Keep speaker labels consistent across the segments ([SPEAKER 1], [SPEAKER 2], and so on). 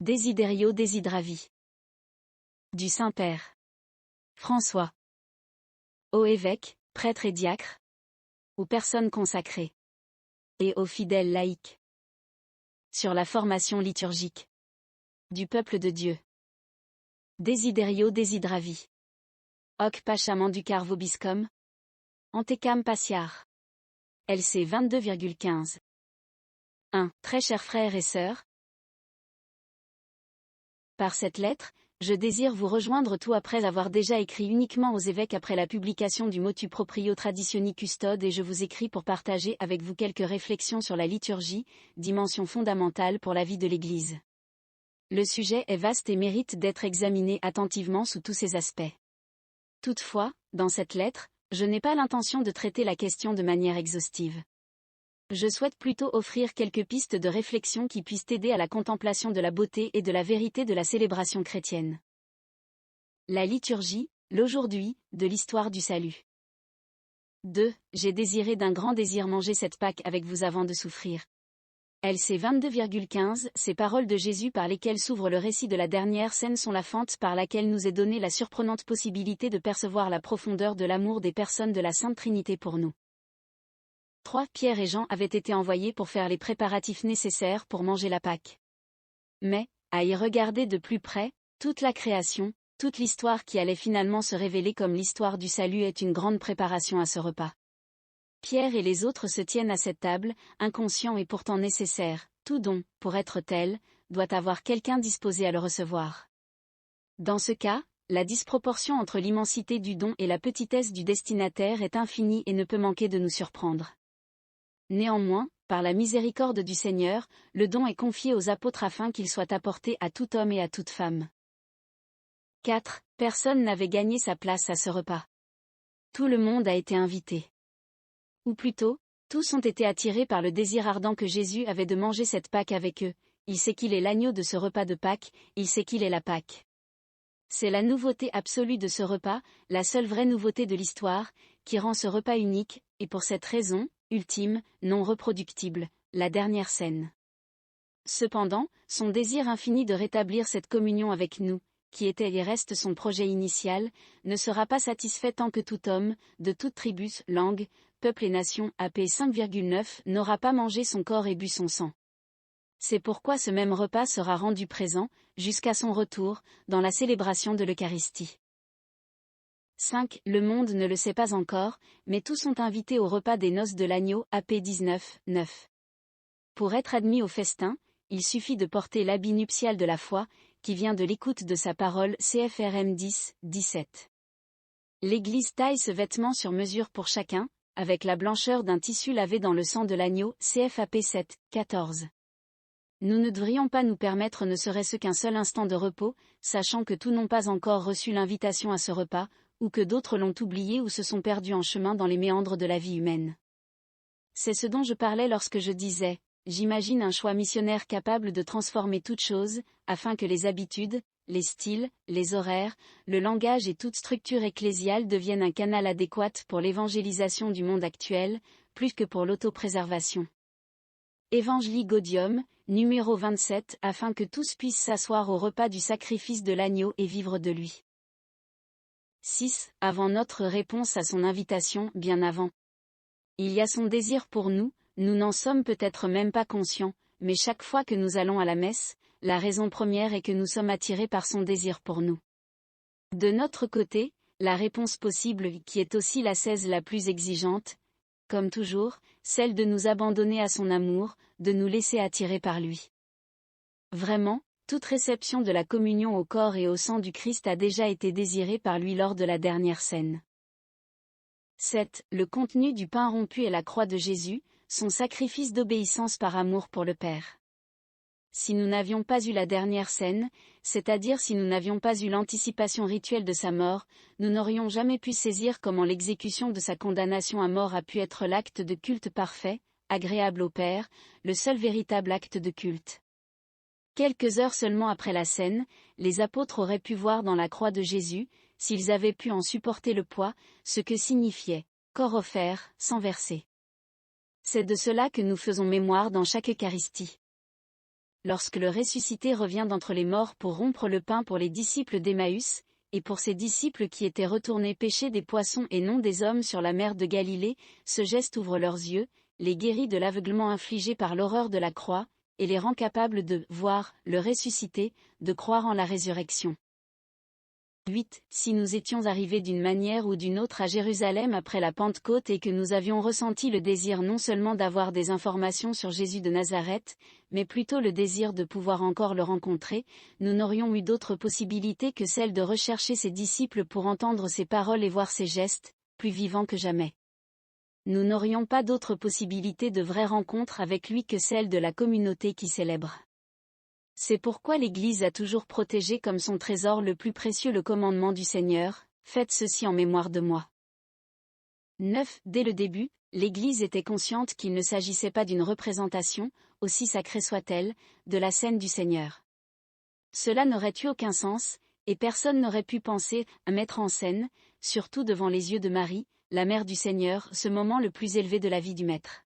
[SPEAKER 1] Desiderio Desidravi. Du Saint-Père François. Ô évêques, prêtres et diacres, aux personnes consacrées, et aux fidèles laïcs, sur la formation liturgique du peuple de Dieu. Desiderio Desidravi. Hoc Pacem Ducar Vobiscum. Antecam Paciar. LC 22,15. 1. Très chers frères et sœurs, par cette lettre, je désire vous rejoindre tout après avoir déjà écrit uniquement aux évêques après la publication du motu proprio Traditioni Custode, et je vous écris pour partager avec vous quelques réflexions sur la liturgie, dimension fondamentale pour la vie de l'Église. Le sujet est vaste et mérite d'être examiné attentivement sous tous ses aspects. Toutefois, dans cette lettre, je n'ai pas l'intention de traiter la question de manière exhaustive. Je souhaite plutôt offrir quelques pistes de réflexion qui puissent aider à la contemplation de la beauté et de la vérité de la célébration chrétienne. La liturgie, l'aujourd'hui, de l'histoire du salut. 2. J'ai désiré d'un grand désir manger cette Pâque avec vous avant de souffrir. LC 22,15. Ces paroles de Jésus par lesquelles s'ouvre le récit de la dernière scène sont la fente par laquelle nous est donnée la surprenante possibilité de percevoir la profondeur de l'amour des personnes de la Sainte Trinité pour nous. 3. Pierre et Jean avaient été envoyés pour faire les préparatifs nécessaires pour manger la Pâque. Mais, à y regarder de plus près, toute la création, toute l'histoire qui allait finalement se révéler comme l'histoire du salut est une grande préparation à ce repas. Pierre et les autres se tiennent à cette table, inconscients et pourtant nécessaires. Tout don, pour être tel, doit avoir quelqu'un disposé à le recevoir. Dans ce cas, la disproportion entre l'immensité du don et la petitesse du destinataire est infinie et ne peut manquer de nous surprendre. Néanmoins, par la miséricorde du Seigneur, le don est confié aux apôtres afin qu'il soit apporté à tout homme et à toute femme. 4. Personne n'avait gagné sa place à ce repas. Tout le monde a été invité. Ou plutôt, tous ont été attirés par le désir ardent que Jésus avait de manger cette Pâque avec eux. Il sait qu'il est l'agneau de ce repas de Pâques, il sait qu'il est la Pâque. C'est la nouveauté absolue de ce repas, la seule vraie nouveauté de l'histoire, qui rend ce repas unique, et pour cette raison, ultime, non reproductible, la dernière scène. Cependant, son désir infini de rétablir cette communion avec nous, qui était et reste son projet initial, ne sera pas satisfait tant que tout homme, de toute tribu, langue, peuple et nation, AP 5,9, n'aura pas mangé son corps et bu son sang. C'est pourquoi ce même repas sera rendu présent, jusqu'à son retour, dans la célébration de l'Eucharistie. 5. Le monde ne le sait pas encore, mais tous sont invités au repas des noces de l'agneau, AP 19, 9. Pour être admis au festin, il suffit de porter l'habit nuptial de la foi, qui vient de l'écoute de sa parole, CFRM 10, 17. L'Église taille ce vêtement sur mesure pour chacun, avec la blancheur d'un tissu lavé dans le sang de l'agneau, CFAP 7, 14. Nous ne devrions pas nous permettre ne serait-ce qu'un seul instant de repos, sachant que tous n'ont pas encore reçu l'invitation à ce repas, ou que d'autres l'ont oublié ou se sont perdus en chemin dans les méandres de la vie humaine. C'est ce dont je parlais lorsque je disais, j'imagine un choix missionnaire capable de transformer toute chose, afin que les habitudes, les styles, les horaires, le langage et toute structure ecclésiale deviennent un canal adéquat pour l'évangélisation du monde actuel, plus que pour l'autopréservation. Evangelii Gaudium, numéro 27, afin que tous puissent s'asseoir au repas du sacrifice de l'agneau et vivre de lui. 6. Avant notre réponse à son invitation, bien avant. Il y a son désir pour nous, nous n'en sommes peut-être même pas conscients, mais chaque fois que nous allons à la messe, la raison première est que nous sommes attirés par son désir pour nous. De notre côté, la réponse possible, qui est aussi l'ascèse la plus exigeante, comme toujours, celle de nous abandonner à son amour, de nous laisser attirer par lui. Vraiment, toute réception de la communion au corps et au sang du Christ a déjà été désirée par lui lors de la dernière scène. 7. Le contenu du pain rompu et la croix de Jésus, son sacrifice d'obéissance par amour pour le Père. Si nous n'avions pas eu la dernière scène, c'est-à-dire si nous n'avions pas eu l'anticipation rituelle de sa mort, nous n'aurions jamais pu saisir comment l'exécution de sa condamnation à mort a pu être l'acte de culte parfait, agréable au Père, le seul véritable acte de culte. Quelques heures seulement après la scène, les apôtres auraient pu voir dans la croix de Jésus, s'ils avaient pu en supporter le poids, ce que signifiait « corps offert, sans verser ». C'est de cela que nous faisons mémoire dans chaque Eucharistie. lorsque le ressuscité revient d'entre les morts pour rompre le pain pour les disciples d'Emmaüs, et pour ces disciples qui étaient retournés pêcher des poissons et non des hommes sur la mer de Galilée, ce geste ouvre leurs yeux, les guérit de l'aveuglement infligé par l'horreur de la croix, et les rend capables de voir le ressuscité, de croire en la résurrection. 8. Si nous étions arrivés d'une manière ou d'une autre à Jérusalem après la Pentecôte et que nous avions ressenti le désir non seulement d'avoir des informations sur Jésus de Nazareth, mais plutôt le désir de pouvoir encore le rencontrer, nous n'aurions eu d'autre possibilité que celle de rechercher ses disciples pour entendre ses paroles et voir ses gestes, plus vivants que jamais. Nous n'aurions pas d'autre possibilité de vraie rencontre avec lui que celle de la communauté qui célèbre. C'est pourquoi l'Église a toujours protégé comme son trésor le plus précieux le commandement du Seigneur, faites ceci en mémoire de moi. 9. Dès le début, l'Église était consciente qu'il ne s'agissait pas d'une représentation, aussi sacrée soit-elle, de la scène du Seigneur. Cela n'aurait eu aucun sens, et personne n'aurait pu penser à mettre en scène, surtout devant les yeux de Marie, la mère du Seigneur, ce moment le plus élevé de la vie du Maître.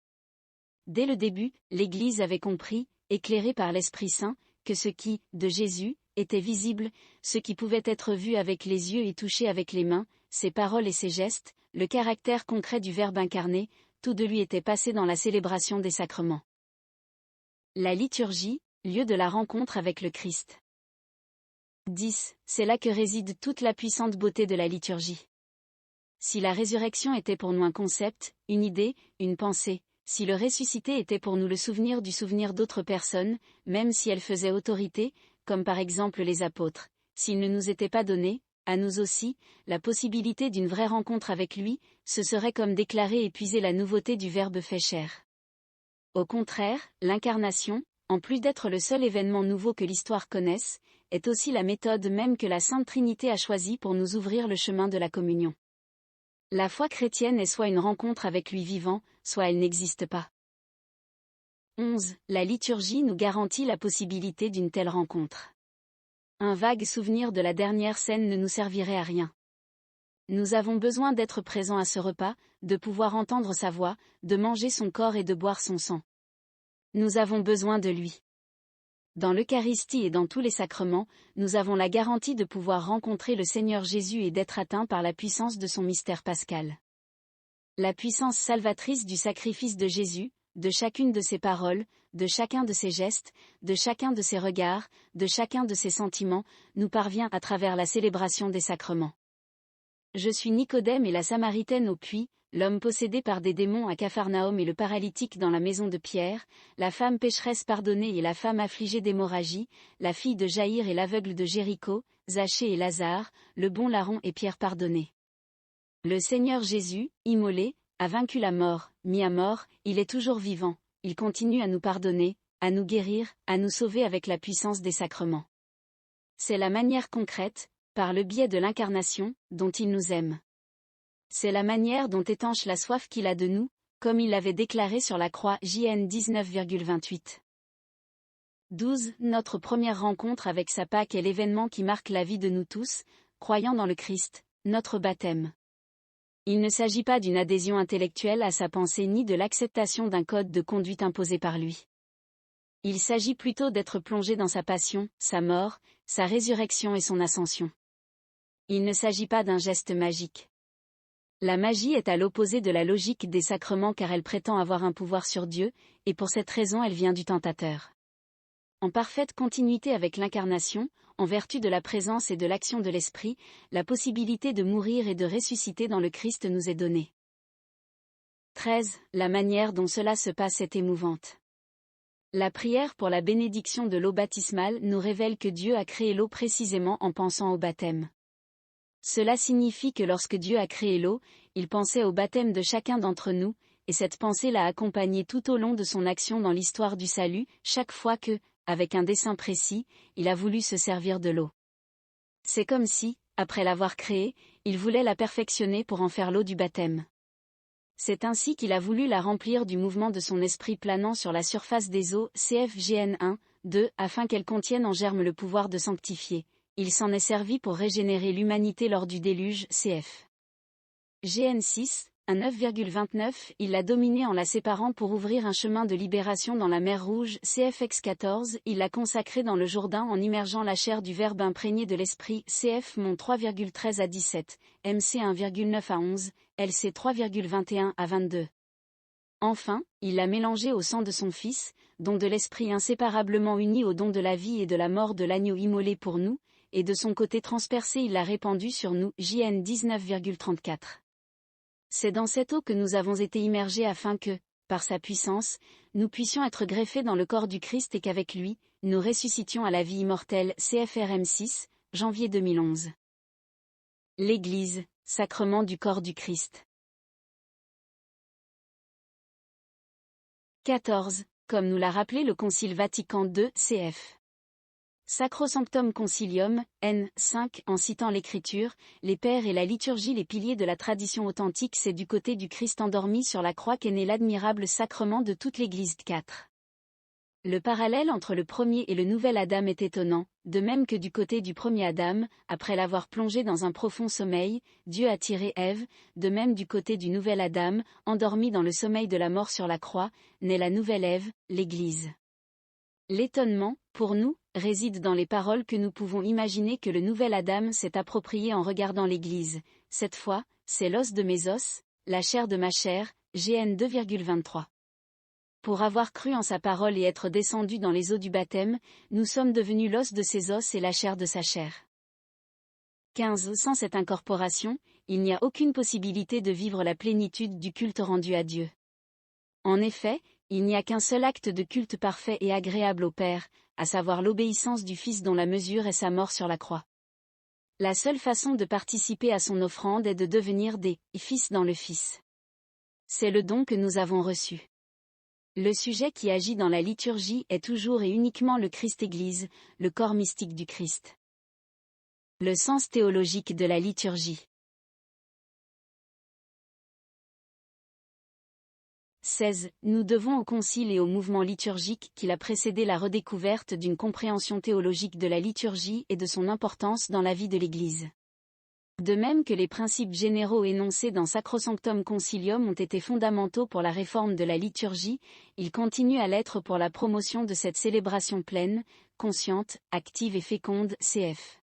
[SPEAKER 1] Dès le début, l'Église avait compris, éclairée par l'Esprit Saint, que ce qui, de Jésus, était visible, ce qui pouvait être vu avec les yeux et touché avec les mains, ses paroles et ses gestes, le caractère concret du Verbe incarné, tout de lui était passé dans la célébration des sacrements. La liturgie, lieu de la rencontre avec le Christ. 10. C'est là que réside toute la puissante beauté de la liturgie. Si la résurrection était pour nous un concept, une idée, une pensée, si le ressuscité était pour nous le souvenir du souvenir d'autres personnes, même si elles faisaient autorité, comme par exemple les apôtres, s'il ne nous était pas donné, à nous aussi, la possibilité d'une vraie rencontre avec lui, ce serait comme déclarer et puiser la nouveauté du Verbe fait chair. Au contraire, l'incarnation, en plus d'être le seul événement nouveau que l'histoire connaisse, est aussi la méthode même que la Sainte Trinité a choisie pour nous ouvrir le chemin de la communion. La foi chrétienne est soit une rencontre avec lui vivant, soit elle n'existe pas. 11. La liturgie nous garantit la possibilité d'une telle rencontre. Un vague souvenir de la dernière scène ne nous servirait à rien. Nous avons besoin d'être présents à ce repas, de pouvoir entendre sa voix, de manger son corps et de boire son sang. Nous avons besoin de lui. Dans l'Eucharistie et dans tous les sacrements, nous avons la garantie de pouvoir rencontrer le Seigneur Jésus et d'être atteints par la puissance de son mystère pascal. La puissance salvatrice du sacrifice de Jésus, de chacune de ses paroles, de chacun de ses gestes, de chacun de ses regards, de chacun de ses sentiments, nous parvient à travers la célébration des sacrements. Je suis Nicodème et la Samaritaine au puits, l'homme possédé par des démons à Capharnaüm et le paralytique dans la maison de Pierre, la femme pécheresse pardonnée et la femme affligée d'hémorragie, la fille de Jaïr et l'aveugle de Jéricho, Zachée et Lazare, le bon larron et Pierre pardonné. Le Seigneur Jésus, immolé, a vaincu la mort, mis à mort, il est toujours vivant, il continue à nous pardonner, à nous guérir, à nous sauver avec la puissance des sacrements. C'est la manière concrète, par le biais de l'incarnation, dont il nous aime. C'est la manière dont étanche la soif qu'il a de nous, comme il l'avait déclaré sur la croix JN 19,28. 12. Notre première rencontre avec sa Pâque est l'événement qui marque la vie de nous tous, croyant dans le Christ, notre baptême. Il ne s'agit pas d'une adhésion intellectuelle à sa pensée ni de l'acceptation d'un code de conduite imposé par lui. Il s'agit plutôt d'être plongé dans sa passion, sa mort, sa résurrection et son ascension. Il ne s'agit pas d'un geste magique. La magie est à l'opposé de la logique des sacrements car elle prétend avoir un pouvoir sur Dieu, et pour cette raison elle vient du tentateur. En parfaite continuité avec l'incarnation, en vertu de la présence et de l'action de l'Esprit, la possibilité de mourir et de ressusciter dans le Christ nous est donnée. 13. La manière dont cela se passe est émouvante. La prière pour la bénédiction de l'eau baptismale nous révèle que Dieu a créé l'eau précisément en pensant au baptême. Cela signifie que lorsque Dieu a créé l'eau, il pensait au baptême de chacun d'entre nous, et cette pensée l'a accompagné tout au long de son action dans l'histoire du salut, chaque fois que, avec un dessein précis, il a voulu se servir de l'eau. C'est comme si, après l'avoir créée, il voulait la perfectionner pour en faire l'eau du baptême. C'est ainsi qu'il a voulu la remplir du mouvement de son esprit planant sur la surface des eaux, CFGN 1, 2, afin qu'elles contiennent en germe le pouvoir de sanctifier. Il s'en est servi pour régénérer l'humanité lors du déluge, cf. GN 6, un 9,29, il l'a dominée en la séparant pour ouvrir un chemin de libération dans la mer Rouge. CFX 14, il l'a consacrée dans le Jourdain en immergeant la chair du Verbe imprégné de l'Esprit. CF Mon 3,13 à 17, MC 1,9 à 11, LC 3,21 à 22. Enfin, il l'a mélangée au sang de son Fils, don de l'Esprit inséparablement uni au don de la vie et de la mort de l'agneau immolé pour nous, et de son côté transpercé il l'a répandue sur nous. JN 19,34. C'est dans cette eau que nous avons été immergés afin que, par sa puissance, nous puissions être greffés dans le corps du Christ et qu'avec lui, nous ressuscitions à la vie immortelle. CFRM 6, janvier 2011. L'Église, sacrement du corps du Christ. 14. Comme nous l'a rappelé le Concile Vatican II, cf. Sacrosanctum Concilium, N. 5, en citant l'Écriture, les pères et la liturgie les piliers de la tradition authentique. C'est du côté du Christ endormi sur la croix qu'est né l'admirable sacrement de toute l'Église. 4. Le parallèle entre le premier et le nouvel Adam est étonnant, de même que du côté du premier Adam, après l'avoir plongé dans un profond sommeil, Dieu a tiré Ève, de même du côté du nouvel Adam, endormi dans le sommeil de la mort sur la croix, naît la nouvelle Ève, l'Église. L'étonnement, pour nous, réside dans les paroles que nous pouvons imaginer que le nouvel Adam s'est approprié en regardant l'Église. Cette fois, c'est l'os de mes os, la chair de ma chair, GN 2,23. Pour avoir cru en sa parole et être descendus dans les eaux du baptême, nous sommes devenus l'os de ses os et la chair de sa chair. 15. Sans cette incorporation, il n'y a aucune possibilité de vivre la plénitude du culte rendu à Dieu. En effet, il n'y a qu'un seul acte de culte parfait et agréable au Père, à savoir l'obéissance du Fils dont la mesure est sa mort sur la croix. La seule façon de participer à son offrande est de devenir des fils dans le Fils. C'est le don que nous avons reçu. Le sujet qui agit dans la liturgie est toujours et uniquement le Christ-Église, le corps mystique du Christ. Le sens théologique de la liturgie. 16. Nous devons au concile et au mouvement liturgique qu'il a précédé la redécouverte d'une compréhension théologique de la liturgie et de son importance dans la vie de l'Église. De même que les principes généraux énoncés dans Sacrosanctum Concilium ont été fondamentaux pour la réforme de la liturgie, ils continuent à l'être pour la promotion de cette célébration pleine, consciente, active et féconde. Cf.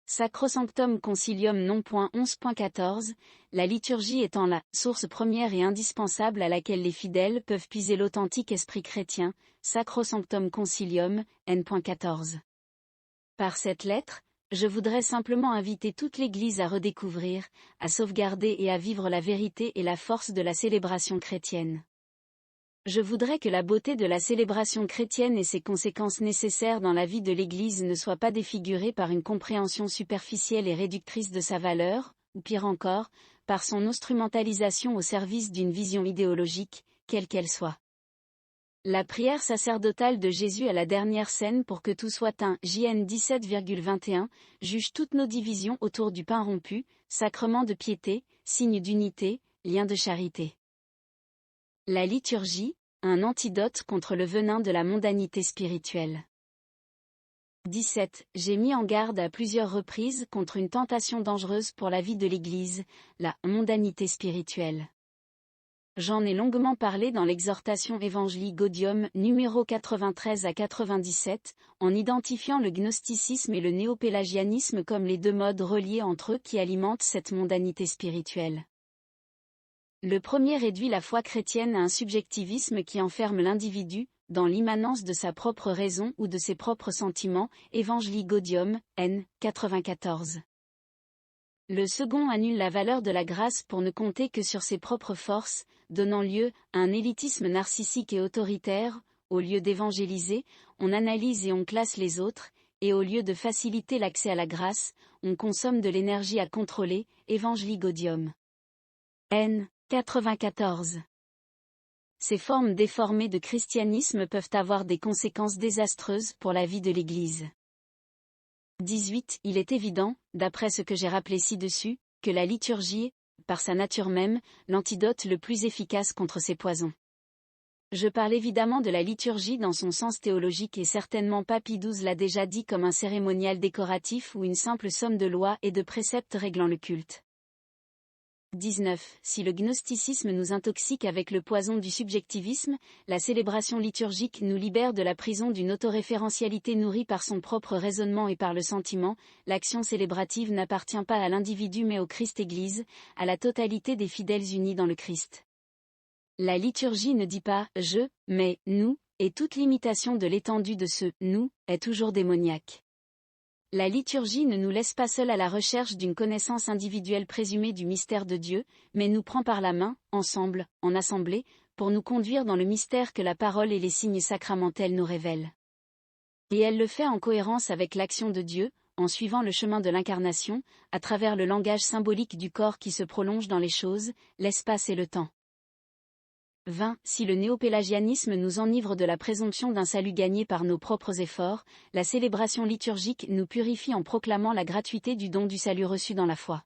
[SPEAKER 1] Sacrosanctum Concilium non. 11.14, la liturgie étant la source première et indispensable à laquelle les fidèles peuvent puiser l'authentique esprit chrétien, Sacrosanctum Concilium, N.14. Par cette lettre, je voudrais simplement inviter toute l'Église à redécouvrir, à sauvegarder et à vivre la vérité et la force de la célébration chrétienne. Je voudrais que la beauté de la célébration chrétienne et ses conséquences nécessaires dans la vie de l'Église ne soient pas défigurées par une compréhension superficielle et réductrice de sa valeur, ou pire encore, par son instrumentalisation au service d'une vision idéologique, quelle qu'elle soit. La prière sacerdotale de Jésus à la dernière scène pour que tout soit un, JN 17,21, juge toutes nos divisions autour du pain rompu, sacrement de piété, signe d'unité, lien de charité. La liturgie, un antidote contre le venin de la mondanité spirituelle. 17. J'ai mis en garde à plusieurs reprises contre une tentation dangereuse pour la vie de l'Église, la mondanité spirituelle. J'en ai longuement parlé dans l'exhortation Evangelii Gaudium numéro 93 à 97, en identifiant le gnosticisme et le néopélagianisme comme les deux modes reliés entre eux qui alimentent cette mondanité spirituelle. Le premier réduit la foi chrétienne à un subjectivisme qui enferme l'individu, dans l'immanence de sa propre raison ou de ses propres sentiments, Evangelii Gaudium, N. 94. Le second annule la valeur de la grâce pour ne compter que sur ses propres forces, donnant lieu à un élitisme narcissique et autoritaire. Au lieu d'évangéliser, on analyse et on classe les autres, et au lieu de faciliter l'accès à la grâce, on consomme de l'énergie à contrôler. Evangelii Gaudium. N. 94. Ces formes déformées de christianisme peuvent avoir des conséquences désastreuses pour la vie de l'Église. 18. Il est évident, d'après ce que j'ai rappelé ci-dessus, que la liturgie est, par sa nature même, l'antidote le plus efficace contre ces poisons. Je parle évidemment de la liturgie dans son sens théologique et certainement pas Pie XII l'a déjà dit comme un cérémonial décoratif ou une simple somme de lois et de préceptes réglant le culte. 19. Si le gnosticisme nous intoxique avec le poison du subjectivisme, la célébration liturgique nous libère de la prison d'une autoréférentialité nourrie par son propre raisonnement et par le sentiment. L'action célébrative n'appartient pas à l'individu mais au Christ-Église, à la totalité des fidèles unis dans le Christ. La liturgie ne dit pas « je », mais « nous », et toute limitation de l'étendue de ce « nous » est toujours démoniaque. La liturgie ne nous laisse pas seuls à la recherche d'une connaissance individuelle présumée du mystère de Dieu, mais nous prend par la main, ensemble, en assemblée, pour nous conduire dans le mystère que la parole et les signes sacramentels nous révèlent. Et elle le fait en cohérence avec l'action de Dieu, en suivant le chemin de l'incarnation, à travers le langage symbolique du corps qui se prolonge dans les choses, l'espace et le temps. 20. Si le néopélagianisme nous enivre de la présomption d'un salut gagné par nos propres efforts, la célébration liturgique nous purifie en proclamant la gratuité du don du salut reçu dans la foi.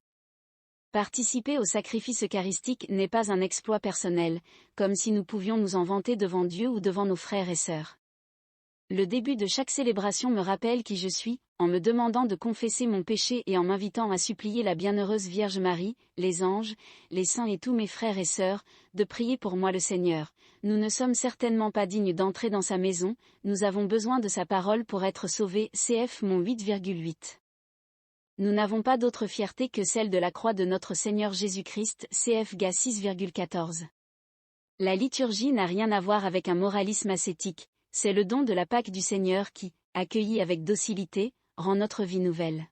[SPEAKER 1] Participer au sacrifice eucharistique n'est pas un exploit personnel, comme si nous pouvions nous en vanter devant Dieu ou devant nos frères et sœurs. Le début de chaque célébration me rappelle qui je suis, en me demandant de confesser mon péché et en m'invitant à supplier la bienheureuse Vierge Marie, les anges, les saints et tous mes frères et sœurs, de prier pour moi le Seigneur. Nous ne sommes certainement pas dignes d'entrer dans sa maison, nous avons besoin de sa parole pour être sauvés. Cf. Mon 8,8. Nous n'avons pas d'autre fierté que celle de la croix de notre Seigneur Jésus-Christ. Cf. Gas 6,14. La liturgie n'a rien à voir avec un moralisme ascétique. C'est le don de la Pâque du Seigneur qui, accueilli avec docilité, rend notre vie nouvelle.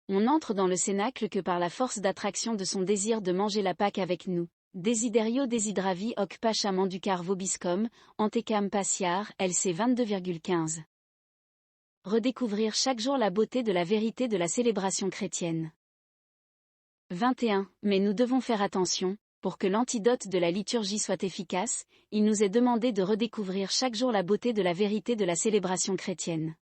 [SPEAKER 1] On n'entre dans le cénacle que par la force d'attraction de son désir de manger la Pâque avec nous. Desiderio desidravi hoc pascha manducar vobiscum, antecam passiar, LC 22,15. Redécouvrir chaque jour la beauté de la vérité de la célébration chrétienne. 21. Mais nous devons faire attention. Pour que l'antidote de la liturgie soit efficace, il nous est demandé de redécouvrir chaque jour la beauté de la vérité de la célébration chrétienne.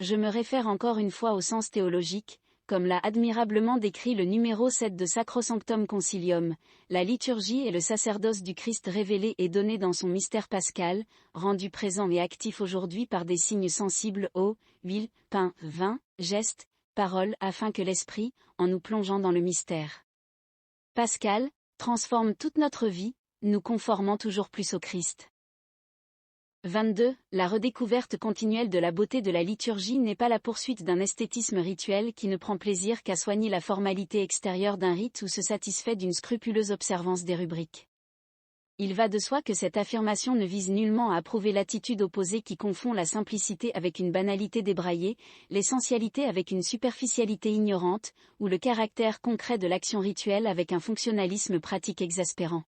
[SPEAKER 1] Je me réfère encore une fois au sens théologique, comme l'a admirablement décrit le numéro 7 de Sacrosanctum Concilium, la liturgie est le sacerdoce du Christ révélé et donné dans son mystère pascal, rendu présent et actif aujourd'hui par des signes sensibles eau, huile, pain, vin, gestes, paroles, afin que l'Esprit, en nous plongeant dans le mystère pascal, transforme toute notre vie, nous conformant toujours plus au Christ. 22. La redécouverte continuelle de la beauté de la liturgie n'est pas la poursuite d'un esthétisme rituel qui ne prend plaisir qu'à soigner la formalité extérieure d'un rite ou se satisfait d'une scrupuleuse observance des rubriques. Il va de soi que cette affirmation ne vise nullement à approuver l'attitude opposée qui confond la simplicité avec une banalité débraillée, l'essentialité avec une superficialité ignorante, ou le caractère concret de l'action rituelle avec un fonctionnalisme pratique exaspérant.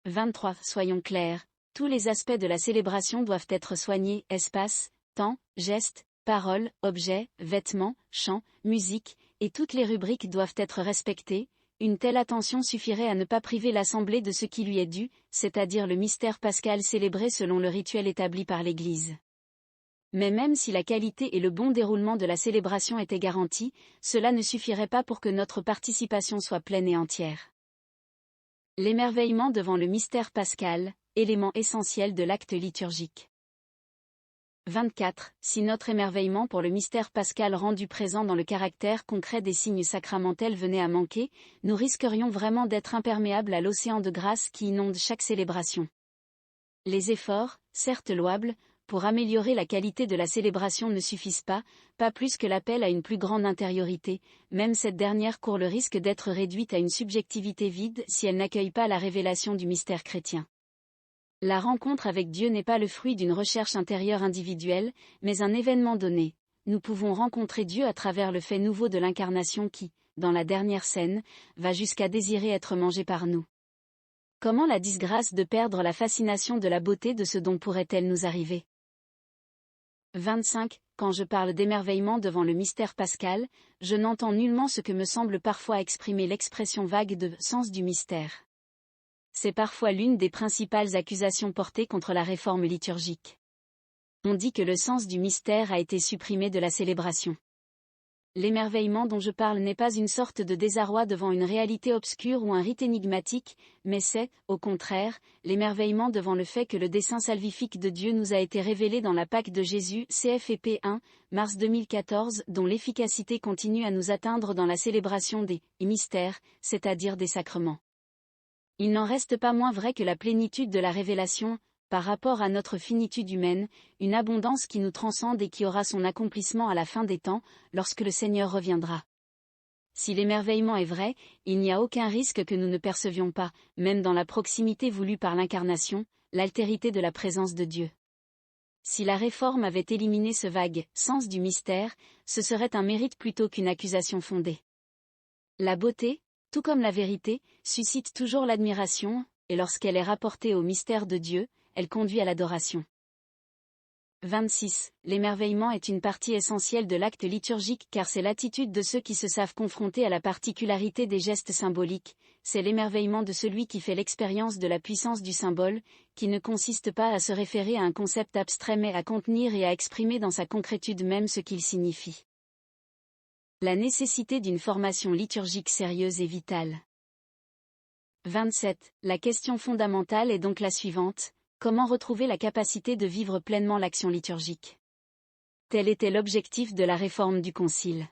[SPEAKER 1] 23. Soyons clairs, tous les aspects de la célébration doivent être soignés, espace, temps, gestes, paroles, objets, vêtements, chants, musique, et toutes les rubriques doivent être respectées. Une telle attention suffirait à ne pas priver l'assemblée de ce qui lui est dû, c'est-à-dire le mystère pascal célébré selon le rituel établi par l'Église. Mais même si la qualité et le bon déroulement de la célébration étaient garantis, cela ne suffirait pas pour que notre participation soit pleine et entière. L'émerveillement devant le mystère pascal, élément essentiel de l'acte liturgique. 24. Si notre émerveillement pour le mystère pascal rendu présent dans le caractère concret des signes sacramentels venait à manquer, nous risquerions vraiment d'être imperméables à l'océan de grâce qui inonde chaque célébration. Les efforts, certes louables, pour améliorer la qualité de la célébration ne suffisent pas plus que l'appel à une plus grande intériorité, même cette dernière court le risque d'être réduite à une subjectivité vide si elle n'accueille pas la révélation du mystère chrétien. La rencontre avec Dieu n'est pas le fruit d'une recherche intérieure individuelle, mais un événement donné. Nous pouvons rencontrer Dieu à travers le fait nouveau de l'incarnation qui, dans la dernière scène, va jusqu'à désirer être mangé par nous. Comment la disgrâce de perdre la fascination de la beauté de ce don pourrait-elle nous arriver ? 25. Quand je parle d'émerveillement devant le mystère pascal, je n'entends nullement ce que me semble parfois exprimer l'expression vague de « sens du mystère ». C'est parfois l'une des principales accusations portées contre la réforme liturgique. On dit que le sens du mystère a été supprimé de la célébration. L'émerveillement dont je parle n'est pas une sorte de désarroi devant une réalité obscure ou un rite énigmatique, mais c'est, au contraire, l'émerveillement devant le fait que le dessein salvifique de Dieu nous a été révélé dans la Pâque de Jésus, CFEP 1, mars 2014, dont l'efficacité continue à nous atteindre dans la célébration des mystères, c'est-à-dire des sacrements. Il n'en reste pas moins vrai que la plénitude de la révélation, par rapport à notre finitude humaine, une abondance qui nous transcende et qui aura son accomplissement à la fin des temps, lorsque le Seigneur reviendra. Si l'émerveillement est vrai, il n'y a aucun risque que nous ne percevions pas, même dans la proximité voulue par l'incarnation, l'altérité de la présence de Dieu. Si la Réforme avait éliminé ce vague sens du mystère, ce serait un mérite plutôt qu'une accusation fondée. La beauté, tout comme la vérité, suscite toujours l'admiration, et lorsqu'elle est rapportée au mystère de Dieu, elle conduit à l'adoration. 26. L'émerveillement est une partie essentielle de l'acte liturgique car c'est l'attitude de ceux qui se savent confrontés à la particularité des gestes symboliques, c'est l'émerveillement de celui qui fait l'expérience de la puissance du symbole, qui ne consiste pas à se référer à un concept abstrait mais à contenir et à exprimer dans sa concrétude même ce qu'il signifie. La nécessité d'une formation liturgique sérieuse et vitale. 27. La question fondamentale est donc la suivante. Comment retrouver la capacité de vivre pleinement l'action liturgique? Tel était l'objectif de la réforme du Concile.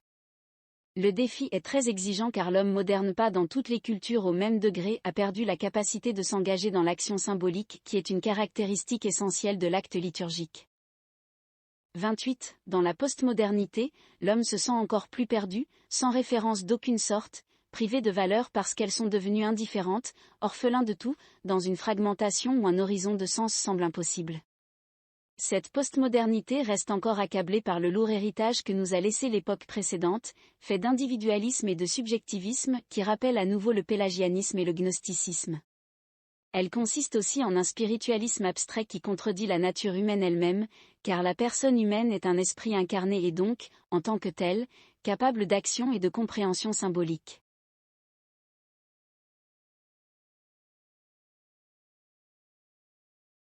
[SPEAKER 1] Le défi est très exigeant car l'homme moderne, pas dans toutes les cultures au même degré, a perdu la capacité de s'engager dans l'action symbolique qui est une caractéristique essentielle de l'acte liturgique. 28. Dans la postmodernité, l'homme se sent encore plus perdu, sans référence d'aucune sorte, privés de valeurs parce qu'elles sont devenues indifférentes, orphelins de tout, dans une fragmentation où un horizon de sens semble impossible. Cette postmodernité reste encore accablée par le lourd héritage que nous a laissé l'époque précédente, fait d'individualisme et de subjectivisme qui rappelle à nouveau le pélagianisme et le gnosticisme. Elle consiste aussi en un spiritualisme abstrait qui contredit la nature humaine elle-même, car la personne humaine est un esprit incarné et donc, en tant que tel, capable d'action et de compréhension symbolique.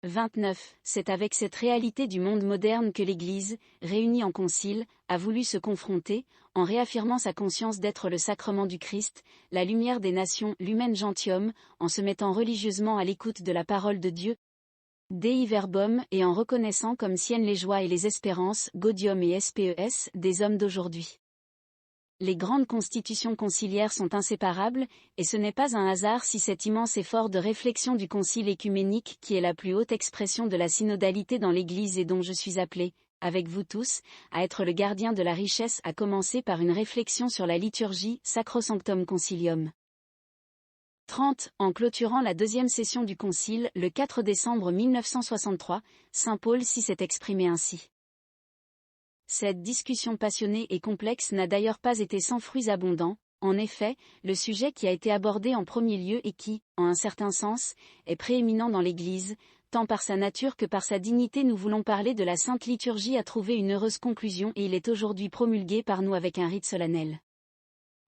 [SPEAKER 1] 29. C'est avec cette réalité du monde moderne que l'Église, réunie en concile, a voulu se confronter, en réaffirmant sa conscience d'être le sacrement du Christ, la lumière des nations, l'humaine gentium, en se mettant religieusement à l'écoute de la parole de Dieu, Dei verbum, et en reconnaissant comme siennes les joies et les espérances, gaudium et spes, des hommes d'aujourd'hui. Les grandes constitutions conciliaires sont inséparables, et ce n'est pas un hasard si cet immense effort de réflexion du concile œcuménique qui est la plus haute expression de la synodalité dans l'Église et dont je suis appelé, avec vous tous, à être le gardien de la richesse a commencé par une réflexion sur la liturgie, Sacrosanctum Concilium. 30. En clôturant la deuxième session du Concile, le 4 décembre 1963, saint Paul VI s'est exprimé ainsi. Cette discussion passionnée et complexe n'a d'ailleurs pas été sans fruits abondants, en effet, le sujet qui a été abordé en premier lieu et qui, en un certain sens, est prééminent dans l'Église, tant par sa nature que par sa dignité nous voulons parler de la Sainte Liturgie a trouvé une heureuse conclusion et il est aujourd'hui promulgué par nous avec un rite solennel.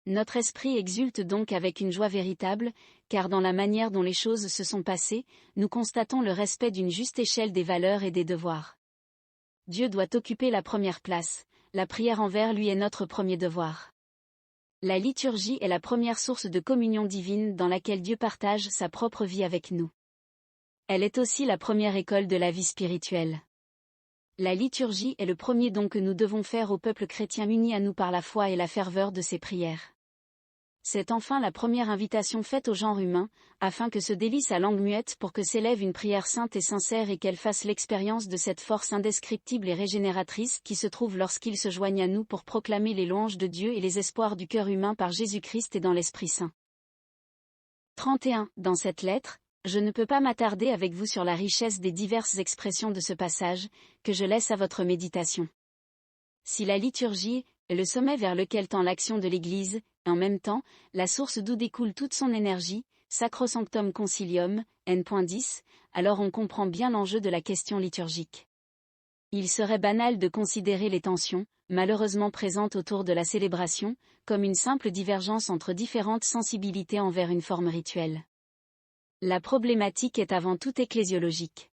[SPEAKER 1] Notre esprit exulte donc avec une joie véritable, car dans la manière dont les choses se sont passées, nous constatons le respect d'une juste échelle des valeurs et des devoirs. Dieu doit occuper la première place, la prière envers lui est notre premier devoir. La liturgie est la première source de communion divine dans laquelle Dieu partage sa propre vie avec nous. Elle est aussi la première école de la vie spirituelle. La liturgie est le premier don que nous devons faire au peuple chrétien uni à nous par la foi et la ferveur de ses prières. C'est enfin la première invitation faite au genre humain, afin que se délisse à langue muette pour que s'élève une prière sainte et sincère et qu'elle fasse l'expérience de cette force indescriptible et régénératrice qui se trouve lorsqu'il se joigne à nous pour proclamer les louanges de Dieu et les espoirs du cœur humain par Jésus-Christ et dans l'Esprit Saint. 31. Dans cette lettre, je ne peux pas m'attarder avec vous sur la richesse des diverses expressions de ce passage, que je laisse à votre méditation. Si la liturgie est le sommet vers lequel tend l'action de l'Église, et en même temps, la source d'où découle toute son énergie, Sacrosanctum Concilium, N.10, alors on comprend bien l'enjeu de la question liturgique. Il serait banal de considérer les tensions, malheureusement présentes autour de la célébration, comme une simple divergence entre différentes sensibilités envers une forme rituelle. La problématique est avant tout ecclésiologique.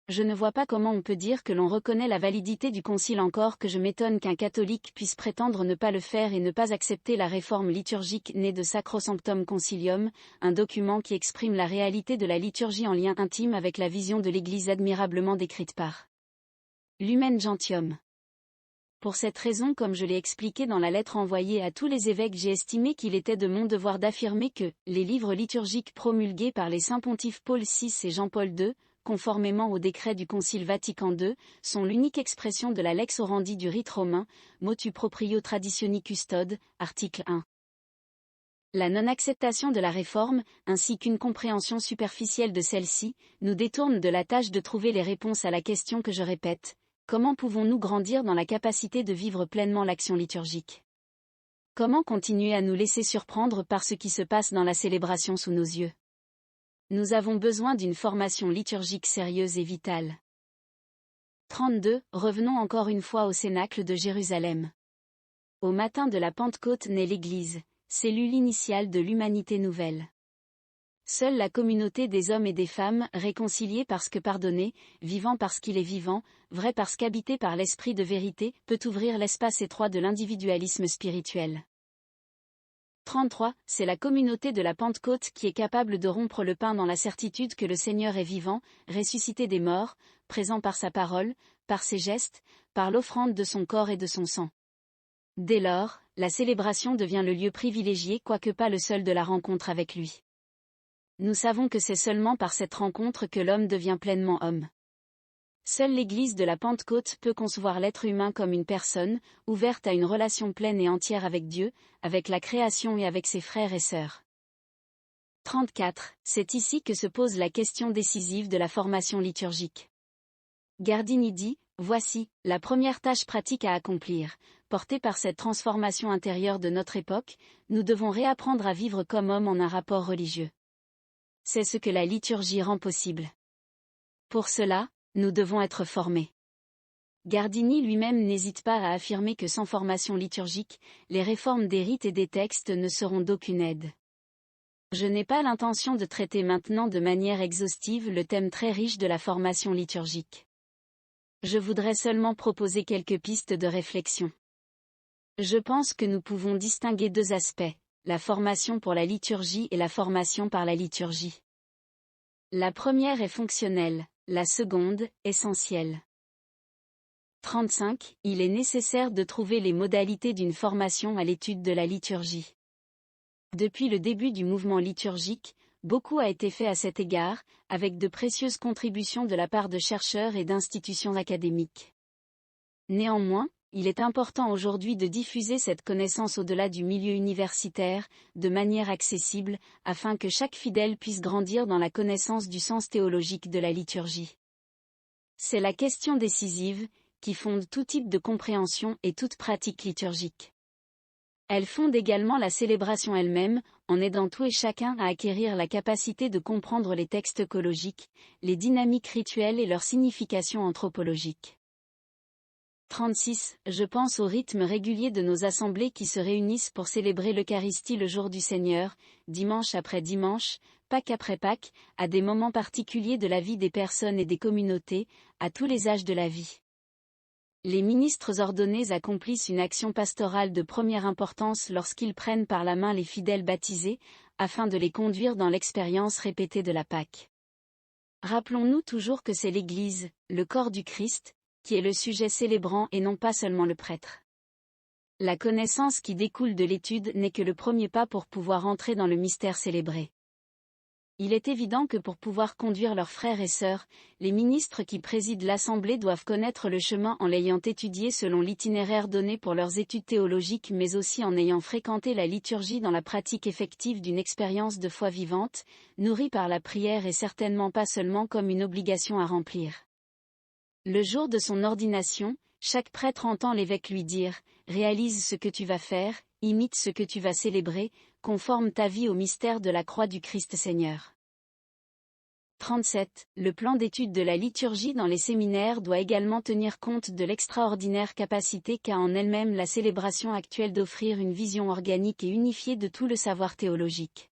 [SPEAKER 1] Je ne vois pas comment on peut dire que l'on reconnaît la validité du concile, encore que je m'étonne qu'un catholique puisse prétendre ne pas le faire et ne pas accepter la réforme liturgique née de Sacrosanctum Concilium, un document qui exprime la réalité de la liturgie en lien intime avec la vision de l'Église admirablement décrite par Lumen Gentium. Pour cette raison, comme je l'ai expliqué dans la lettre envoyée à tous les évêques, j'ai estimé qu'il était de mon devoir d'affirmer que les livres liturgiques promulgués par les saints pontifes Paul VI et Jean-Paul II, conformément au décret du Concile Vatican II, sont l'unique expression de la lex orandi du rite romain, motu proprio traditioni custode, article 1. La non-acceptation de la réforme, ainsi qu'une compréhension superficielle de celle-ci, nous détourne de la tâche de trouver les réponses à la question que je répète: comment pouvons-nous grandir dans la capacité de vivre pleinement l'action liturgique? Comment continuer à nous laisser surprendre par ce qui se passe dans la célébration sous nos yeux? Nous avons besoin d'une formation liturgique sérieuse et vitale. 32. Revenons encore une fois au Cénacle de Jérusalem. Au matin de la Pentecôte naît l'Église, cellule initiale de l'humanité nouvelle. Seule la communauté des hommes et des femmes, réconciliés parce que pardonnés, vivant parce qu'il est vivant, vrai parce qu'habité par l'esprit de vérité, peut ouvrir l'espace étroit de l'individualisme spirituel. 33. C'est la communauté de la Pentecôte qui est capable de rompre le pain dans la certitude que le Seigneur est vivant, ressuscité des morts, présent par sa parole, par ses gestes, par l'offrande de son corps et de son sang. Dès lors, la célébration devient le lieu privilégié, quoique pas le seul, de la rencontre avec lui. Nous savons que c'est seulement par cette rencontre que l'homme devient pleinement homme. Seule l'Église de la Pentecôte peut concevoir l'être humain comme une personne, ouverte à une relation pleine et entière avec Dieu, avec la création et avec ses frères et sœurs. 34. C'est ici que se pose la question décisive de la formation liturgique. Gardini dit: voici, la première tâche pratique à accomplir. Portée par cette transformation intérieure de notre époque, nous devons réapprendre à vivre comme hommes en un rapport religieux. C'est ce que la liturgie rend possible. Pour cela, nous devons être formés. Gardini lui-même n'hésite pas à affirmer que sans formation liturgique, les réformes des rites et des textes ne seront d'aucune aide. Je n'ai pas l'intention de traiter maintenant de manière exhaustive le thème très riche de la formation liturgique. Je voudrais seulement proposer quelques pistes de réflexion. Je pense que nous pouvons distinguer deux aspects, la formation pour la liturgie et la formation par la liturgie. La première est fonctionnelle, la seconde, essentielle. 35. Il est nécessaire de trouver les modalités d'une formation à l'étude de la liturgie. Depuis le début du mouvement liturgique, beaucoup a été fait à cet égard, avec de précieuses contributions de la part de chercheurs et d'institutions académiques. Néanmoins, il est important aujourd'hui de diffuser cette connaissance au-delà du milieu universitaire, de manière accessible, afin que chaque fidèle puisse grandir dans la connaissance du sens théologique de la liturgie. C'est la question décisive, qui fonde tout type de compréhension et toute pratique liturgique. Elle fonde également la célébration elle-même, en aidant tout et chacun à acquérir la capacité de comprendre les textes œcologiques, les dynamiques rituelles et leur signification anthropologique. 36. Je pense au rythme régulier de nos assemblées qui se réunissent pour célébrer l'Eucharistie le jour du Seigneur, dimanche après dimanche, Pâques après Pâques, à des moments particuliers de la vie des personnes et des communautés, à tous les âges de la vie. Les ministres ordonnés accomplissent une action pastorale de première importance lorsqu'ils prennent par la main les fidèles baptisés, afin de les conduire dans l'expérience répétée de la Pâque. Rappelons-nous toujours que c'est l'Église, le corps du Christ, qui est le sujet célébrant et non pas seulement le prêtre. La connaissance qui découle de l'étude n'est que le premier pas pour pouvoir entrer dans le mystère célébré. Il est évident que pour pouvoir conduire leurs frères et sœurs, les ministres qui président l'Assemblée doivent connaître le chemin en l'ayant étudié selon l'itinéraire donné pour leurs études théologiques, mais aussi en ayant fréquenté la liturgie dans la pratique effective d'une expérience de foi vivante, nourrie par la prière et certainement pas seulement comme une obligation à remplir. Le jour de son ordination, chaque prêtre entend l'évêque lui dire « Réalise ce que tu vas faire, imite ce que tu vas célébrer, conforme ta vie au mystère de la croix du Christ Seigneur. » 37. Le plan d'étude de la liturgie dans les séminaires doit également tenir compte de l'extraordinaire capacité qu'a en elle-même la célébration actuelle d'offrir une vision organique et unifiée de tout le savoir théologique.